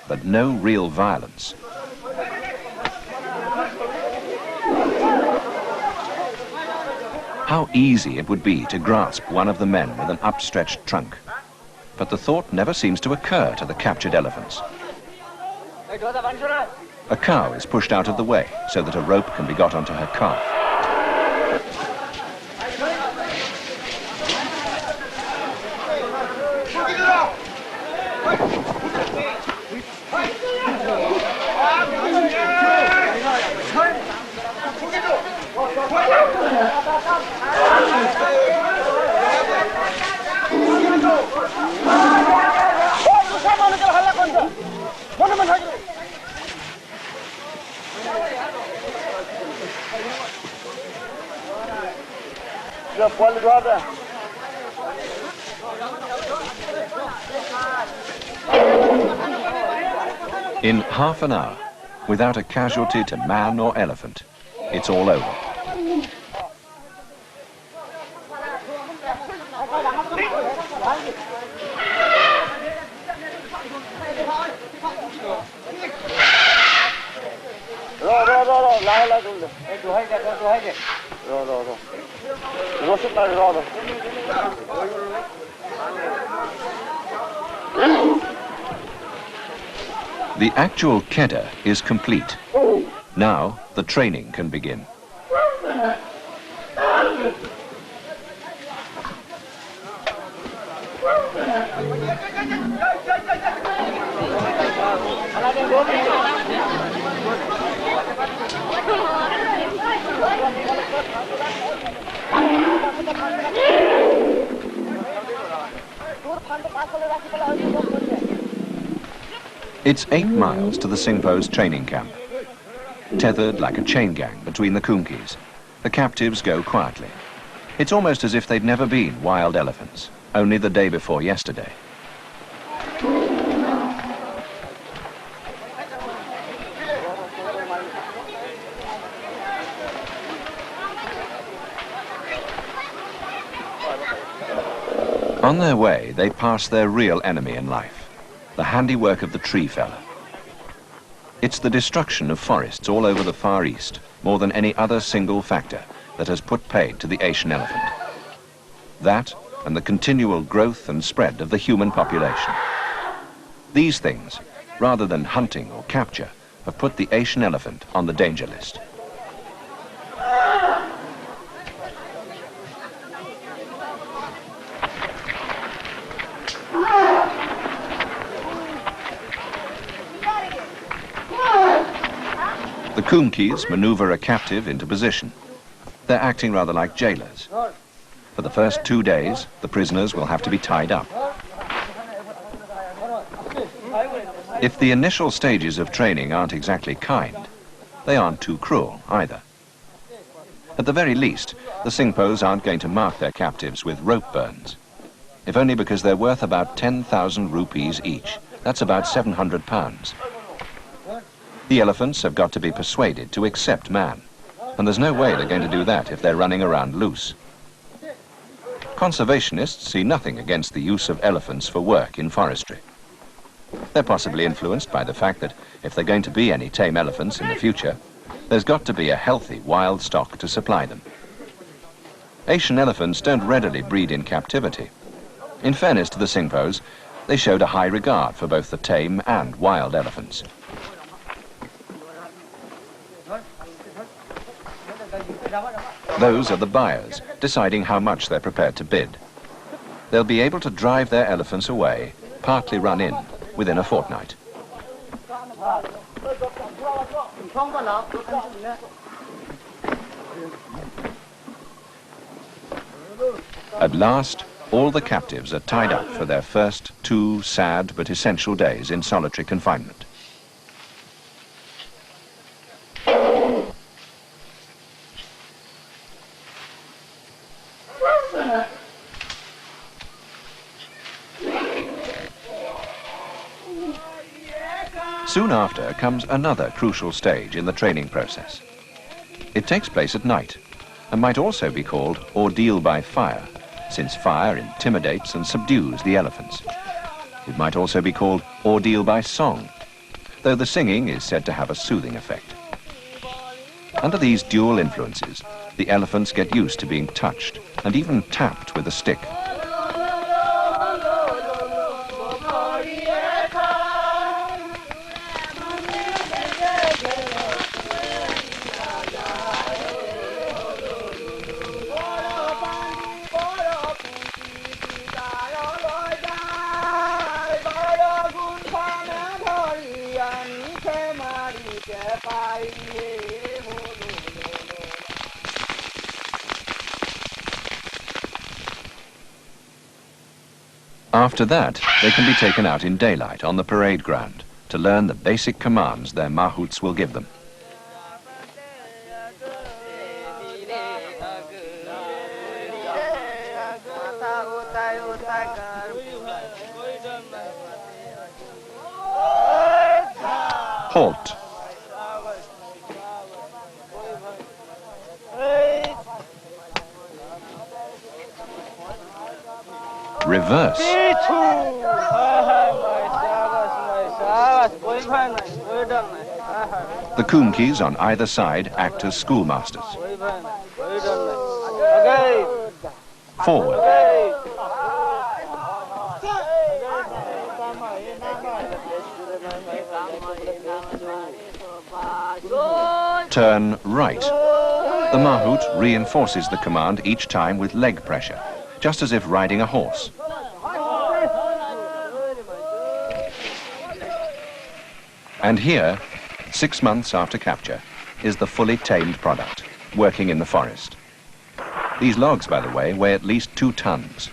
[SPEAKER 6] but no real violence. How easy it would be to grasp one of the men with an upstretched trunk. But the thought never seems to occur to the captured elephants. A cow is pushed out of the way so that a rope can be got onto her calf. In half an hour, without a casualty to man or elephant, it's all over. The actual keddah is complete. Now the training can begin. It's 8 miles to the Singpo's training camp. Tethered like a chain gang between the Kunkis, the captives go quietly. It's almost as if they'd never been wild elephants, only the day before yesterday. On their way, they pass their real enemy in life, the handiwork of the tree feller. It's the destruction of forests all over the Far East, more than any other single factor, that has put paid to the Asian elephant. That and the continual growth and spread of the human population. These things, rather than hunting or capture, have put the Asian elephant on the danger list. The Kunkis maneuver a captive into position. They're acting rather like jailers. For the first 2 days, the prisoners will have to be tied up. If the initial stages of training aren't exactly kind, they aren't too cruel either. At the very least, the Singpos aren't going to mark their captives with rope burns. If only because they're worth about 10,000 rupees each. That's about 700 pounds. The elephants have got to be persuaded to accept man, and there's no way they're going to do that if they're running around loose. Conservationists see nothing against the use of elephants for work in forestry. They're possibly influenced by the fact that if there are going to be any tame elephants in the future, there's got to be a healthy wild stock to supply them. Asian elephants don't readily breed in captivity. In fairness to the Singpos, they showed a high regard for both the tame and wild elephants. Those are the buyers, deciding how much they're prepared to bid. They'll be able to drive their elephants away, partly run in, within a fortnight. At last, all the captives are tied up for their first 2 sad but essential days in solitary confinement. Soon after comes another crucial stage in the training process. It takes place at night and might also be called ordeal by fire, since fire intimidates and subdues the elephants. It might also be called ordeal by song, though the singing is said to have a soothing effect. Under these dual influences, the elephants get used to being touched and even tapped with a stick. After that, they can be taken out in daylight on the parade ground to learn the basic commands their mahouts will give them. Halt. Reverse. The Kumkis on either side act as schoolmasters. Forward. Turn right. The mahout reinforces the command each time with leg pressure, just as if riding a horse. And here, 6 months after capture, is the fully tamed product, working in the forest. These logs, by the way, weigh at least 2 tons.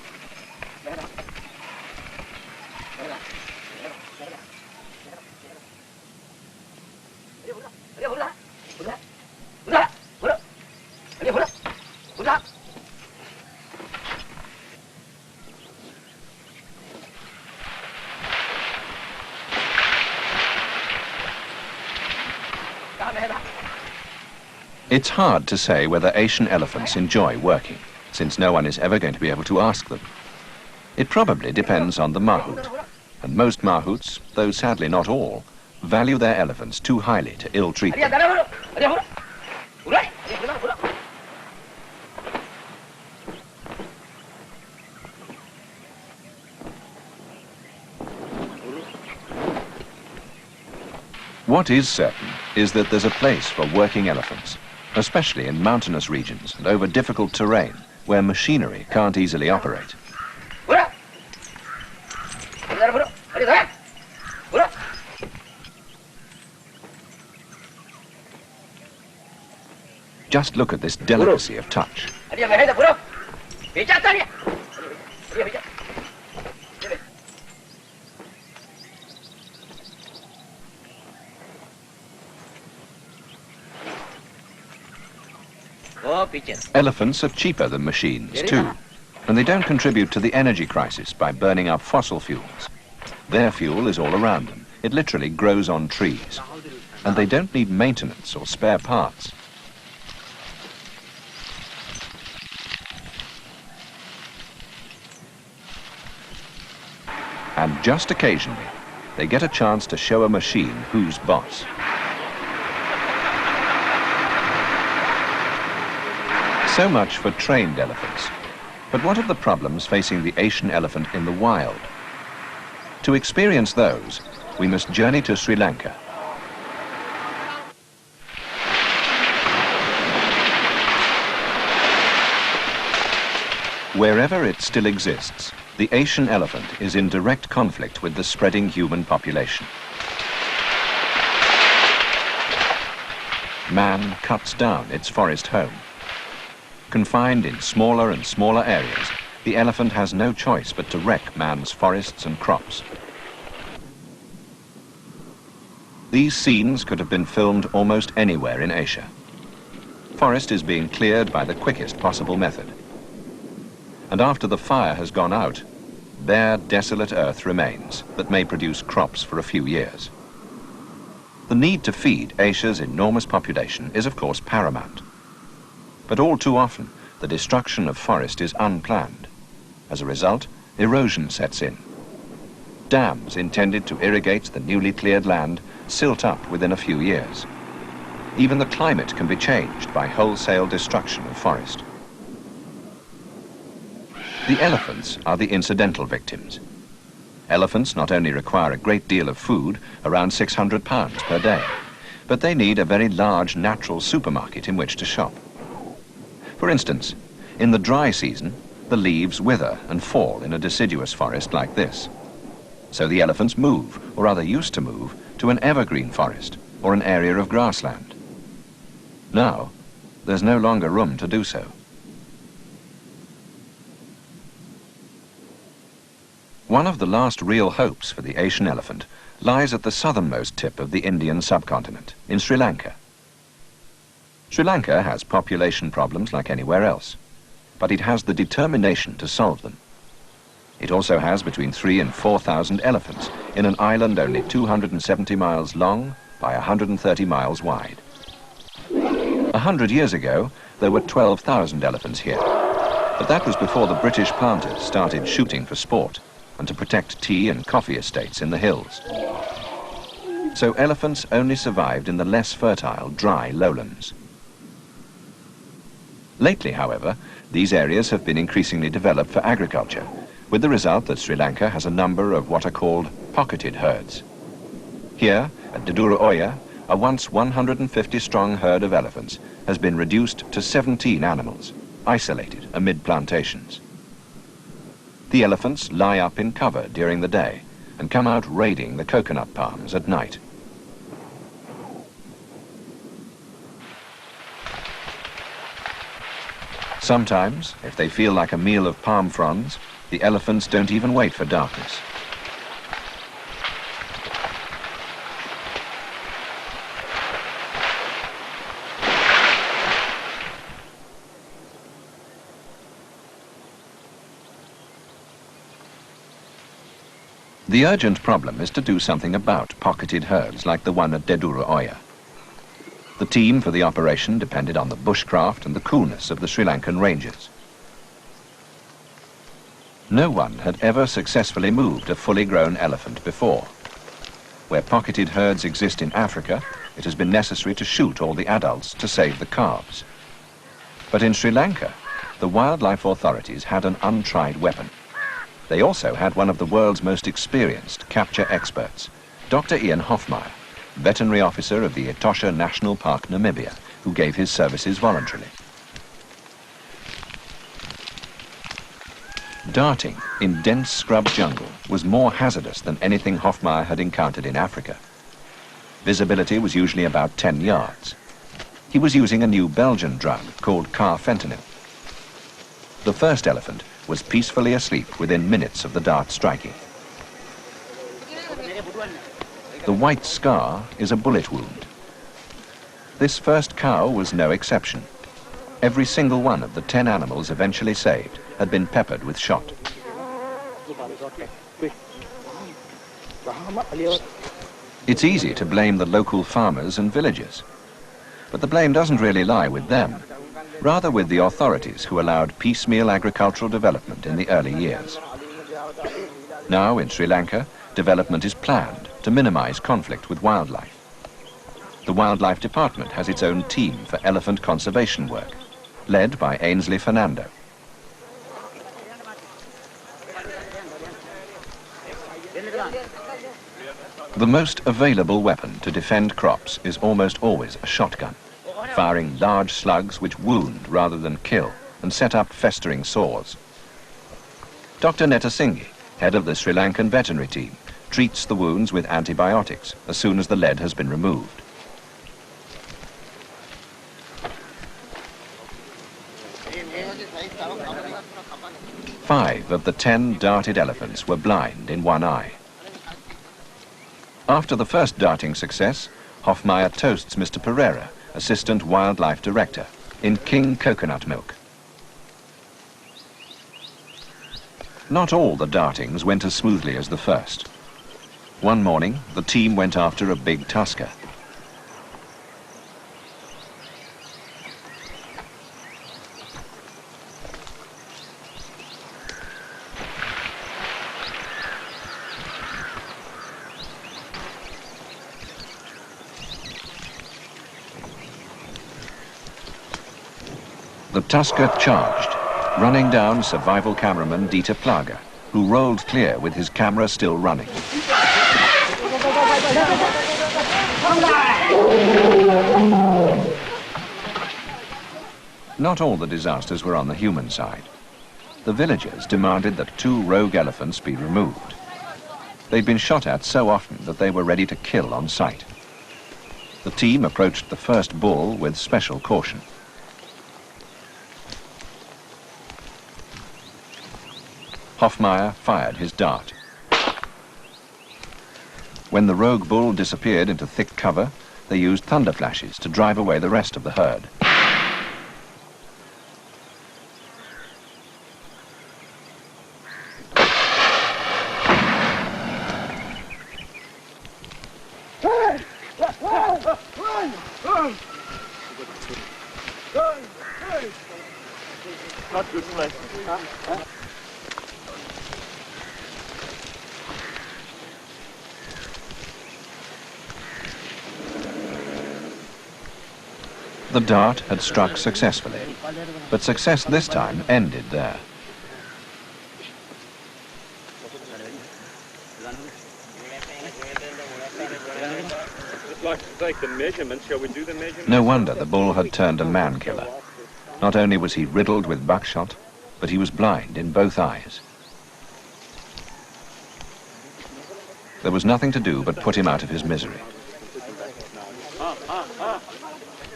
[SPEAKER 6] It's hard to say whether Asian elephants enjoy working, since no one is ever going to be able to ask them. It probably depends on the mahout, and most mahouts, though sadly not all, value their elephants too highly to ill-treat them. What is certain is that there's a place for working elephants, especially in mountainous regions and over difficult terrain where machinery can't easily operate. Just look at this delicacy of touch. Elephants are cheaper than machines too, and they don't contribute to the energy crisis by burning up fossil fuels. Their fuel is all around them. It literally grows on trees, and they don't need maintenance or spare parts. And just occasionally, they get a chance to show a machine who's boss. So much for trained elephants. But what of the problems facing the Asian elephant in the wild? To experience those, we must journey to Sri Lanka. Wherever it still exists, the Asian elephant is in direct conflict with the spreading human population. Man cuts down its forest home. Confined in smaller and smaller areas, the elephant has no choice but to wreck man's forests and crops. These scenes could have been filmed almost anywhere in Asia. Forest is being cleared by the quickest possible method. And after the fire has gone out, bare, desolate earth remains that may produce crops for a few years. The need to feed Asia's enormous population is of course paramount. But all too often, the destruction of forest is unplanned. As a result, erosion sets in. Dams intended to irrigate the newly cleared land silt up within a few years. Even the climate can be changed by wholesale destruction of forest. The elephants are the incidental victims. Elephants not only require a great deal of food, around 600 pounds per day, but they need a very large natural supermarket in which to shop. For instance, in the dry season, the leaves wither and fall in a deciduous forest like this. So the elephants move, or rather used to move, to an evergreen forest or an area of grassland. Now, there's no longer room to do so. One of the last real hopes for the Asian elephant lies at the southernmost tip of the Indian subcontinent, in Sri Lanka. Sri Lanka has population problems like anywhere else, but it has the determination to solve them. It also has between 3,000 and 4,000 elephants in an island only 270 miles long by 130 miles wide. 100 years ago, there were 12,000 elephants here, but that was before the British planters started shooting for sport and to protect tea and coffee estates in the hills. So elephants only survived in the less fertile, dry lowlands. Lately, however, these areas have been increasingly developed for agriculture, with the result that Sri Lanka has a number of what are called pocketed herds. Here, at Dedura Oya, a once 150-strong herd of elephants has been reduced to 17 animals, isolated amid plantations. The elephants lie up in cover during the day and come out raiding the coconut palms at night. Sometimes, if they feel like a meal of palm fronds, the elephants don't even wait for darkness. The urgent problem is to do something about pocketed herds like the one at Dedura Oya. The team for the operation depended on the bushcraft and the coolness of the Sri Lankan rangers. No one had ever successfully moved a fully grown elephant before. Where pocketed herds exist in Africa, it has been necessary to shoot all the adults to save the calves. But in Sri Lanka, the wildlife authorities had an untried weapon. They also had one of the world's most experienced capture experts, Dr. Ian Hofmeyer, veterinary officer of the Etosha National Park, Namibia, who gave his services voluntarily. Darting in dense scrub jungle was more hazardous than anything Hofmeyer had encountered in Africa. Visibility was usually about 10 yards. He was using a new Belgian drug called carfentanil. The first elephant was peacefully asleep within minutes of the dart striking. The white scar is a bullet wound. This first cow was no exception. Every single one of the 10 animals eventually saved had been peppered with shot. It's easy to blame the local farmers and villagers, but the blame doesn't really lie with them, rather with the authorities who allowed piecemeal agricultural development in the early years. Now in Sri Lanka, development is planned to minimize conflict with wildlife. The Wildlife Department has its own team for elephant conservation work, led by Ainsley Fernando. The most available weapon to defend crops is almost always a shotgun, firing large slugs which wound rather than kill and set up festering sores. Dr. Nettasinghe, head of the Sri Lankan veterinary team, treats the wounds with antibiotics as soon as the lead has been removed. Five of the 10 darted elephants were blind in one eye. After the first darting success, Hofmeyr toasts Mr. Pereira, Assistant Wildlife Director, in King coconut milk. Not all the dartings went as smoothly as the first. One morning, the team went after a big tusker. The tusker charged, running down survival cameraman Dieter Plager, who rolled clear with his camera still running. Not all the disasters were on the human side. The villagers demanded that 2 rogue elephants be removed. They'd been shot at so often that they were ready to kill on sight. The team approached the first bull with special caution. Hofmeyr fired his dart. When the rogue bull disappeared into thick cover, they used thunder flashes to drive away the rest of the herd. The dart had struck successfully, but success this time ended there.
[SPEAKER 7] I'd like to take the measurements. Shall we do the measurements?
[SPEAKER 6] No wonder the bull had turned a man-killer. Not only was he riddled with buckshot, but he was blind in both eyes. There was nothing to do but put him out of his misery.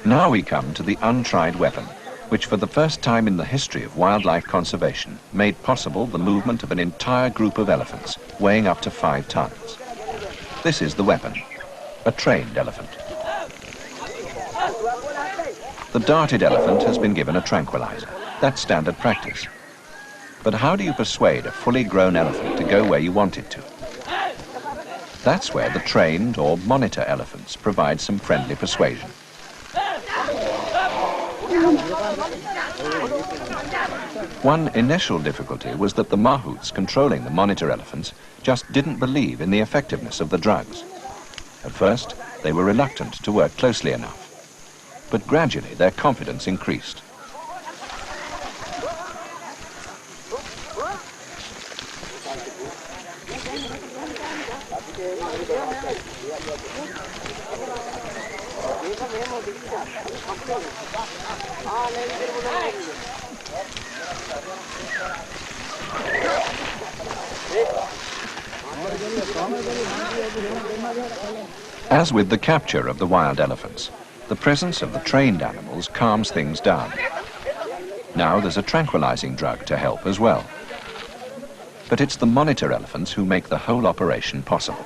[SPEAKER 6] Now we come to the untried weapon, which for the first time in the history of wildlife conservation made possible the movement of an entire group of elephants, weighing up to 5 tons. This is the weapon, a trained elephant. The darted elephant has been given a tranquilizer. That's standard practice. But how do you persuade a fully grown elephant to go where you want it to? That's where the trained or monitor elephants provide some friendly persuasion. One initial difficulty was that the mahouts controlling the monitor elephants just didn't believe in the effectiveness of the drugs. At first, they were reluctant to work closely enough, but gradually their confidence increased. As with the capture of the wild elephants, the presence of the trained animals calms things down. Now there's a tranquilizing drug to help as well. But it's the monitor elephants who make the whole operation possible.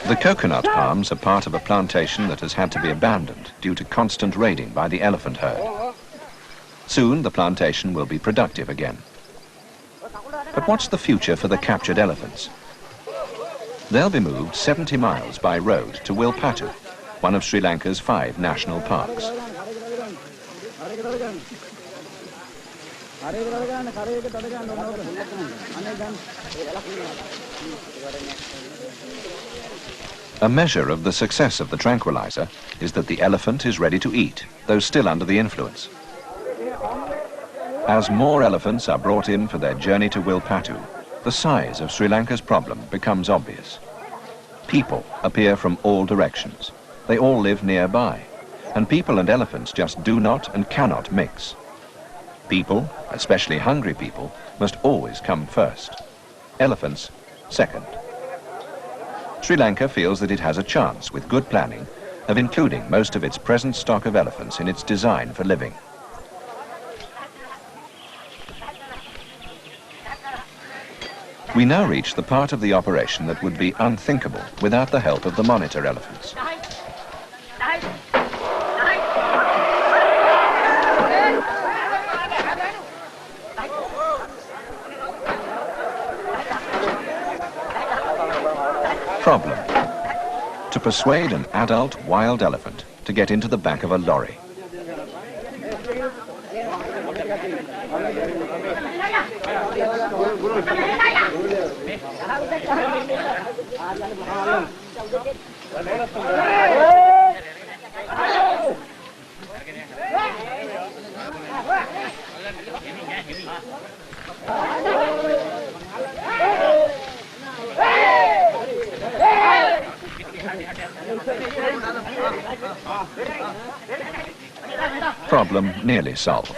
[SPEAKER 6] The coconut palms are part of a plantation that has had to be abandoned due to constant raiding by the elephant herd. Soon the plantation will be productive again. But what's the future for the captured elephants? They'll be moved 70 miles by road to Wilpatu, one of Sri Lanka's 5 national parks. A measure of the success of the tranquilizer is that the elephant is ready to eat, though still under the influence. As more elephants are brought in for their journey to Wilpatu, the size of Sri Lanka's problem becomes obvious. People appear from all directions. They all live nearby, and people and elephants just do not and cannot mix. People, especially hungry people, must always come first. Elephants, second. Sri Lanka feels that it has a chance, with good planning, of including most of its present stock of elephants in its design for living. We now reach the part of the operation that would be unthinkable without the help of the monitor elephants. Problem: to persuade an adult wild elephant to get into the back of a lorry. Problem nearly solved.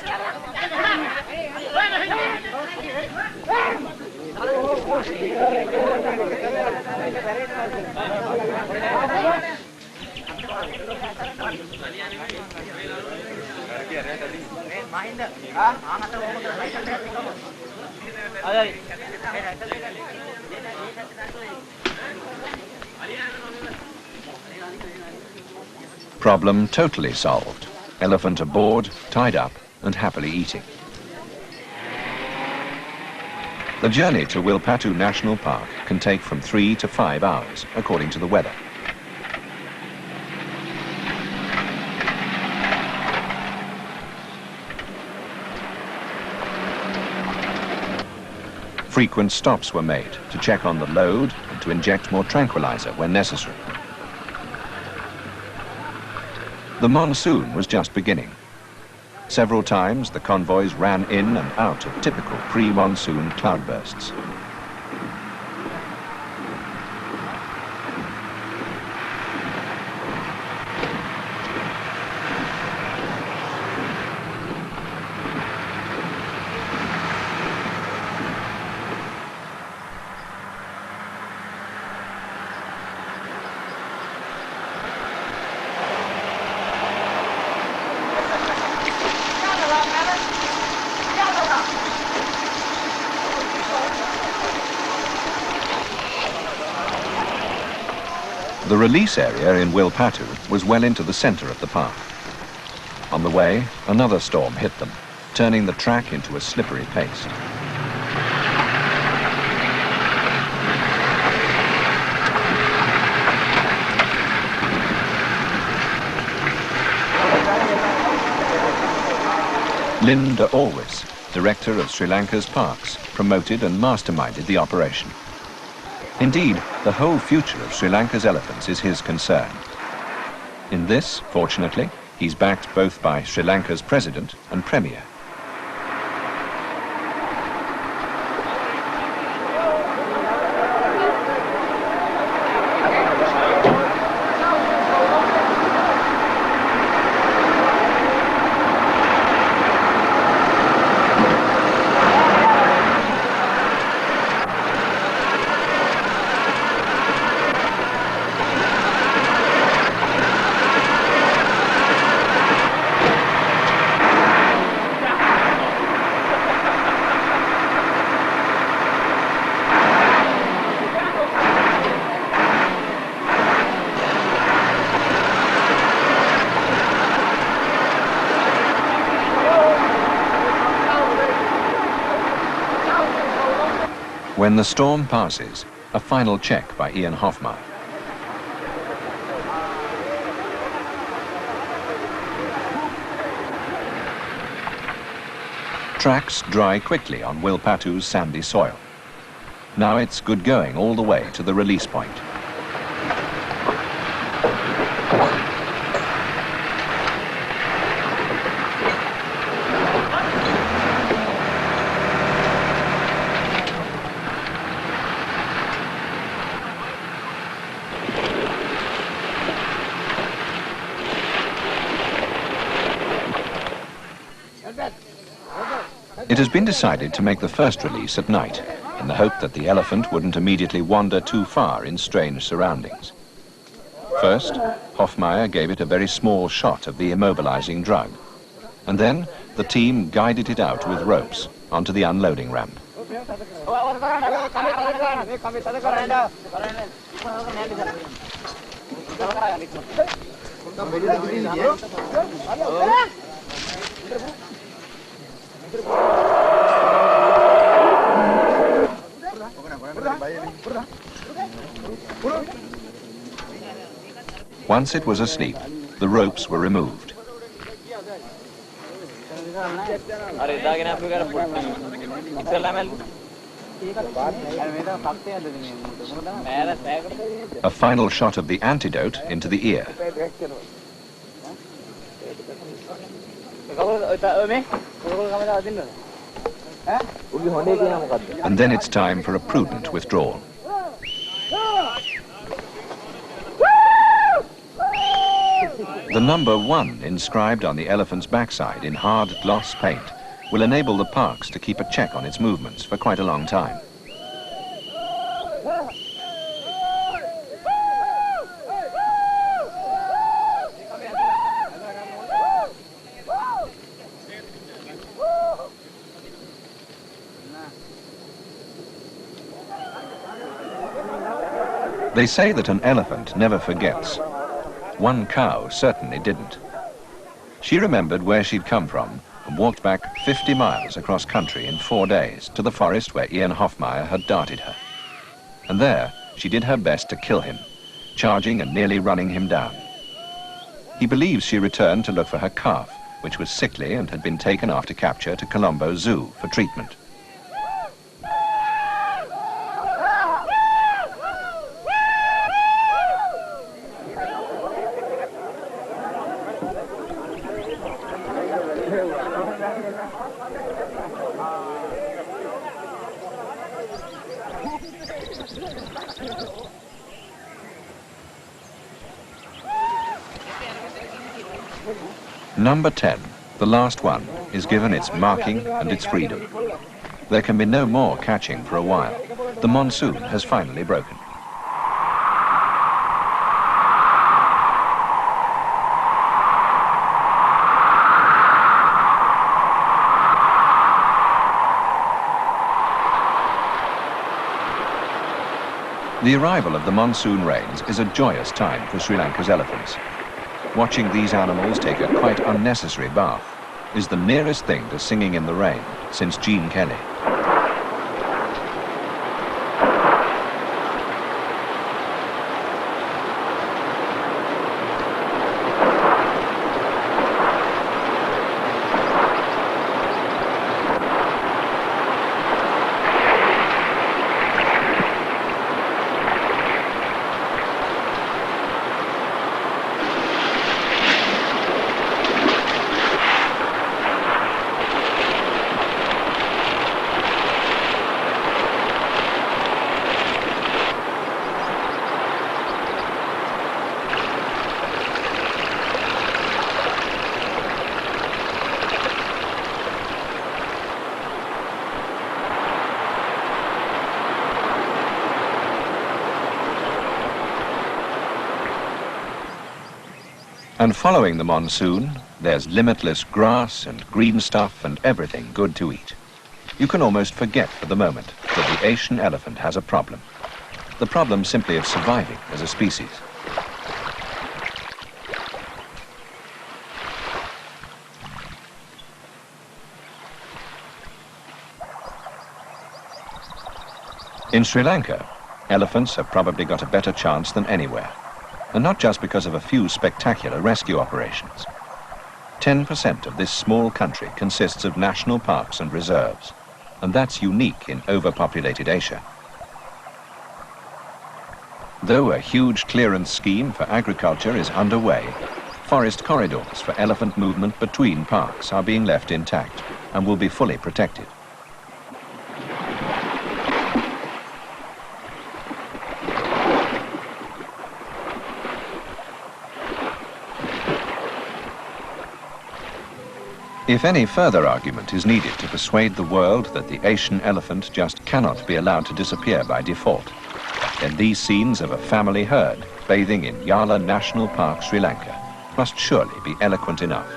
[SPEAKER 6] Problem totally solved. Elephant aboard, tied up, and happily eating. The journey to Wilpatu National Park can take from 3 to 5 hours, according to the weather. Frequent stops were made to check on the load and to inject more tranquilizer when necessary. The monsoon was just beginning. Several times the convoys ran in and out of typical pre-monsoon cloudbursts. The release area in Wilpatu was well into the center of the park. On the way, another storm hit them, turning the track into a slippery paste. Linda Alwys, director of Sri Lanka's parks, promoted and masterminded the operation. Indeed, the whole future of Sri Lanka's elephants is his concern. In this, fortunately, he's backed both by Sri Lanka's president and premier. When the storm passes, a final check by Ian Hofmar. Tracks dry quickly on Wilpatu's sandy soil. Now it's good going all the way to the release point. It has been decided to make the first release at night, in the hope that the elephant wouldn't immediately wander too far in strange surroundings. First, Hofmeyr gave it a very small shot of the immobilizing drug, and then the team guided it out with ropes onto the unloading ramp. Once it was asleep, the ropes were removed. A final shot of the antidote into the ear. And then it's time for a prudent withdrawal. The number 1 inscribed on the elephant's backside in hard gloss paint will enable the parks to keep a check on its movements for quite a long time. They say that an elephant never forgets. One cow certainly didn't. She remembered where she'd come from and walked back 50 miles across country in 4 days to the forest where Ian Hofmeyr had darted her. And there, she did her best to kill him, charging and nearly running him down. He believes she returned to look for her calf, which was sickly and had been taken after capture to Colombo Zoo for treatment. Number 10, the last one, is given its marking and its freedom. There can be no more catching for a while. The monsoon has finally broken. The arrival of the monsoon rains is a joyous time for Sri Lanka's elephants. Watching these animals take a quite unnecessary bath is the nearest thing to singing in the rain since Gene Kelly. And following the monsoon, there's limitless grass and green stuff and everything good to eat. You can almost forget for the moment that the Asian elephant has a problem. The problem simply of surviving as a species. In Sri Lanka, elephants have probably got a better chance than anywhere. And not just because of a few spectacular rescue operations. 10% of this small country consists of national parks and reserves, and that's unique in overpopulated Asia. Though a huge clearance scheme for agriculture is underway, forest corridors for elephant movement between parks are being left intact and will be fully protected. If any further argument is needed to persuade the world that the Asian elephant just cannot be allowed to disappear by default, then these scenes of a family herd bathing in Yala National Park, Sri Lanka, must surely be eloquent enough.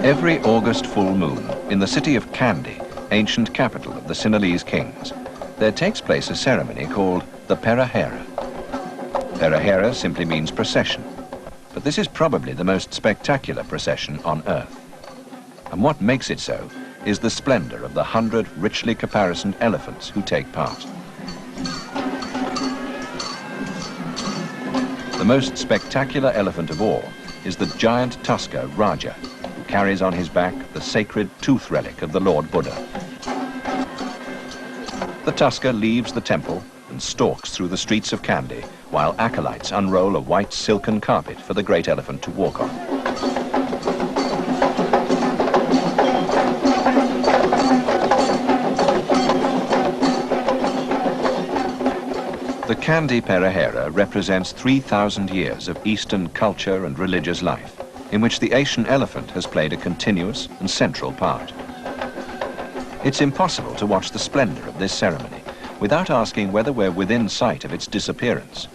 [SPEAKER 6] Every August full moon, in the city of Kandy, ancient capital of the Sinhalese kings, there takes place a ceremony called the Perahera. Perahera simply means procession, but this is probably the most spectacular procession on Earth. And what makes it so is the splendor of the 100 richly caparisoned elephants who take part. The most spectacular elephant of all is the giant tusker Raja, who carries on his back the sacred tooth relic of the Lord Buddha. The tusker leaves the temple and stalks through the streets of Kandy, while acolytes unroll a white silken carpet for the great elephant to walk on. The Kandy Perahera represents 3,000 years of Eastern culture and religious life, in which the Asian elephant has played a continuous and central part. It's impossible to watch the splendor of this ceremony without asking whether we're within sight of its disappearance.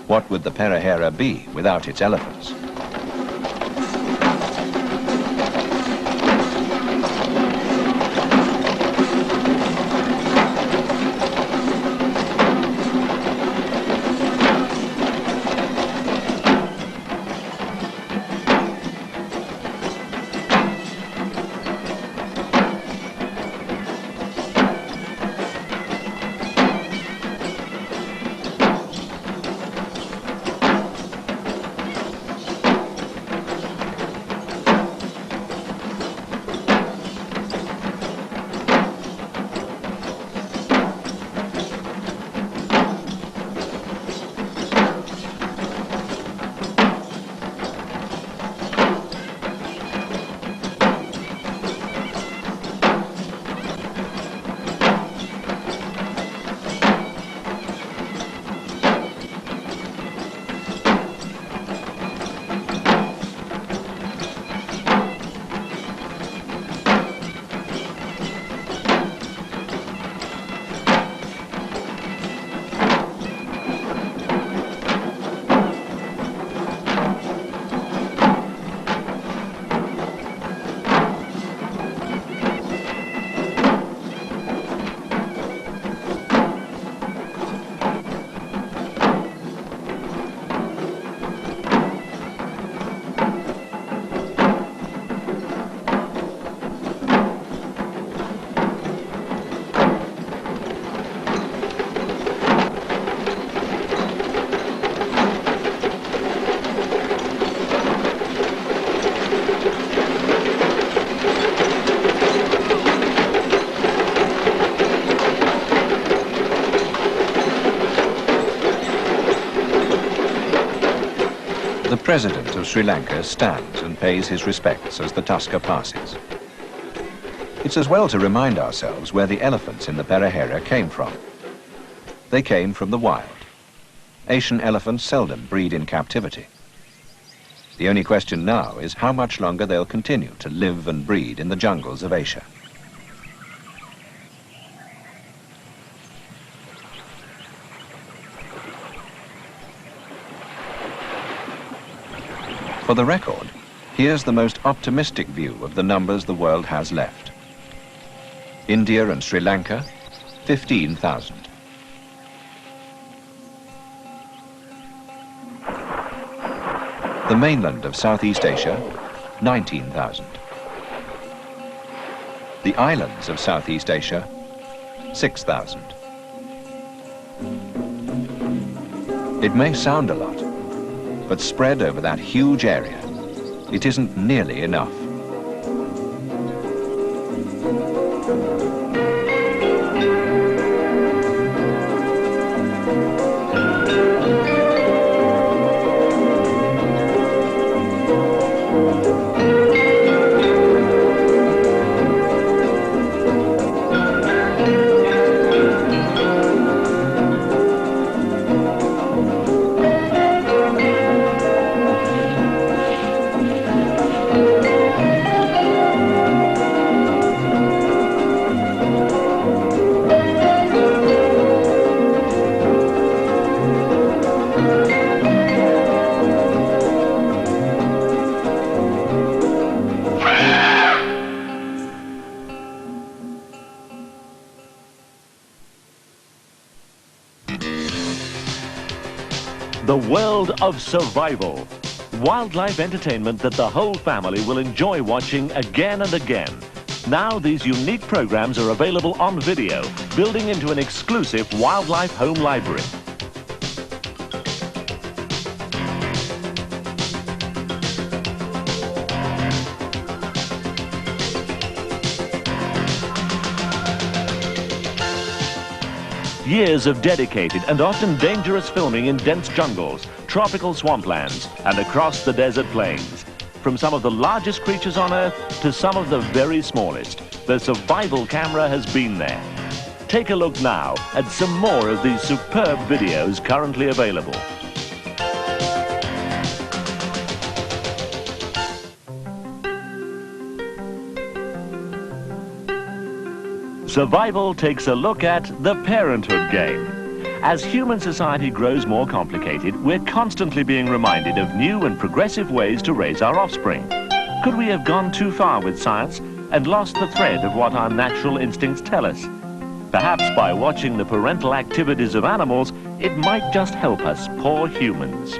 [SPEAKER 6] What would the Perahera be without its elephants? The President of Sri Lanka stands and pays his respects as the tusker passes. It's as well to remind ourselves where the elephants in the Perahera came from. They came from the wild. Asian elephants seldom breed in captivity. The only question now is how much longer they'll continue to live and breed in the jungles of Asia. For the record, here's the most optimistic view of the numbers the world has left. India and Sri Lanka, 15,000. The mainland of Southeast Asia, 19,000. The islands of Southeast Asia, 6,000. It may sound a lot, but spread over that huge area, it isn't nearly enough.
[SPEAKER 8] The world of survival. Wildlife entertainment that the whole family will enjoy watching again and again. Now these unique programs are available on video, building into an exclusive wildlife home library. Years of dedicated and often dangerous filming in dense jungles, tropical swamplands, and across the desert plains. From some of the largest creatures on Earth to some of the very smallest, the survival camera has been there. Take a look now at some more of these superb videos currently available. Survival takes a look at the parenthood game. As human society grows more complicated, we're constantly being reminded of new and progressive ways to raise our offspring. Could we have gone too far with science and lost the thread of what our natural instincts tell us? Perhaps by watching the parental activities of animals, it might just help us poor humans.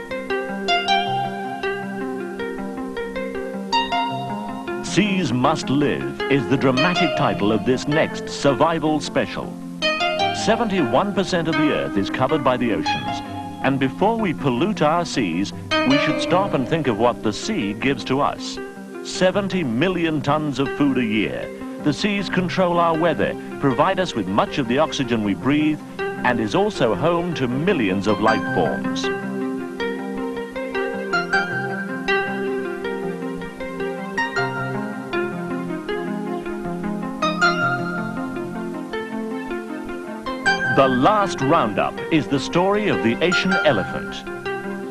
[SPEAKER 8] Seas Must Live is the dramatic title of this next survival special. 71% of the Earth is covered by the oceans, and before we pollute our seas, we should stop and think of what the sea gives to us. 70 million tons of food a year. The seas control our weather, provide us with much of the oxygen we breathe, and is also home to millions of life forms. The Last Roundup is the story of the Asian elephant.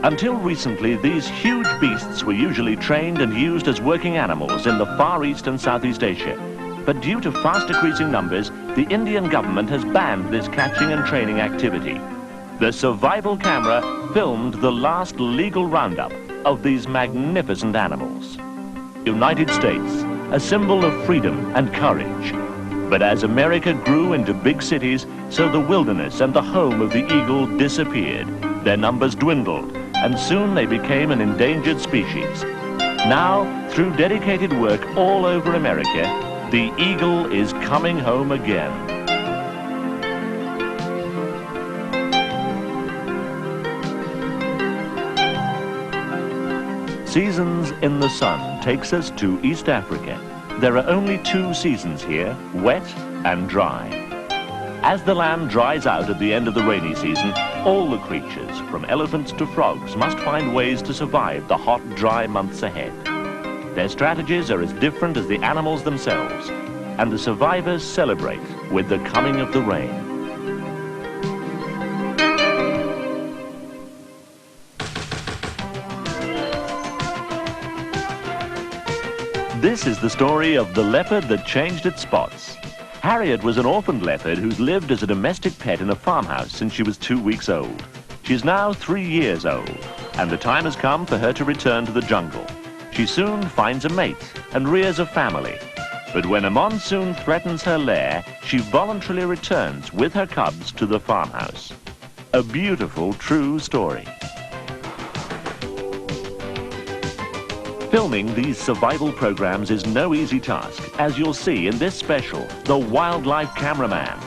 [SPEAKER 8] Until recently, these huge beasts were usually trained and used as working animals in the Far East and Southeast Asia. But due to fast decreasing numbers, the Indian government has banned this catching and training activity. The survival camera filmed the last legal roundup of these magnificent animals. United States, a symbol of freedom and courage. But as America grew into big cities, so the wilderness and the home of the eagle disappeared. Their numbers dwindled, and soon they became an endangered species. Now, through dedicated work all over America, the eagle is coming home again. Seasons in the Sun takes us to East Africa. There are only two seasons here, wet and dry. As the land dries out at the end of the rainy season, all the creatures, from elephants to frogs, must find ways to survive the hot, dry months ahead. Their strategies are as different as the animals themselves, and the survivors celebrate with the coming of the rain. This is the story of the leopard that changed its spots. Harriet was an orphaned leopard who's lived as a domestic pet in a farmhouse since she was 2 weeks old. She's now 3 years old, and the time has come for her to return to the jungle. She soon finds a mate and rears a family. But when a monsoon threatens her lair, she voluntarily returns with her cubs to the farmhouse. A beautiful, true story. Filming these survival programs is no easy task, as you'll see in this special, The Wildlife Cameraman.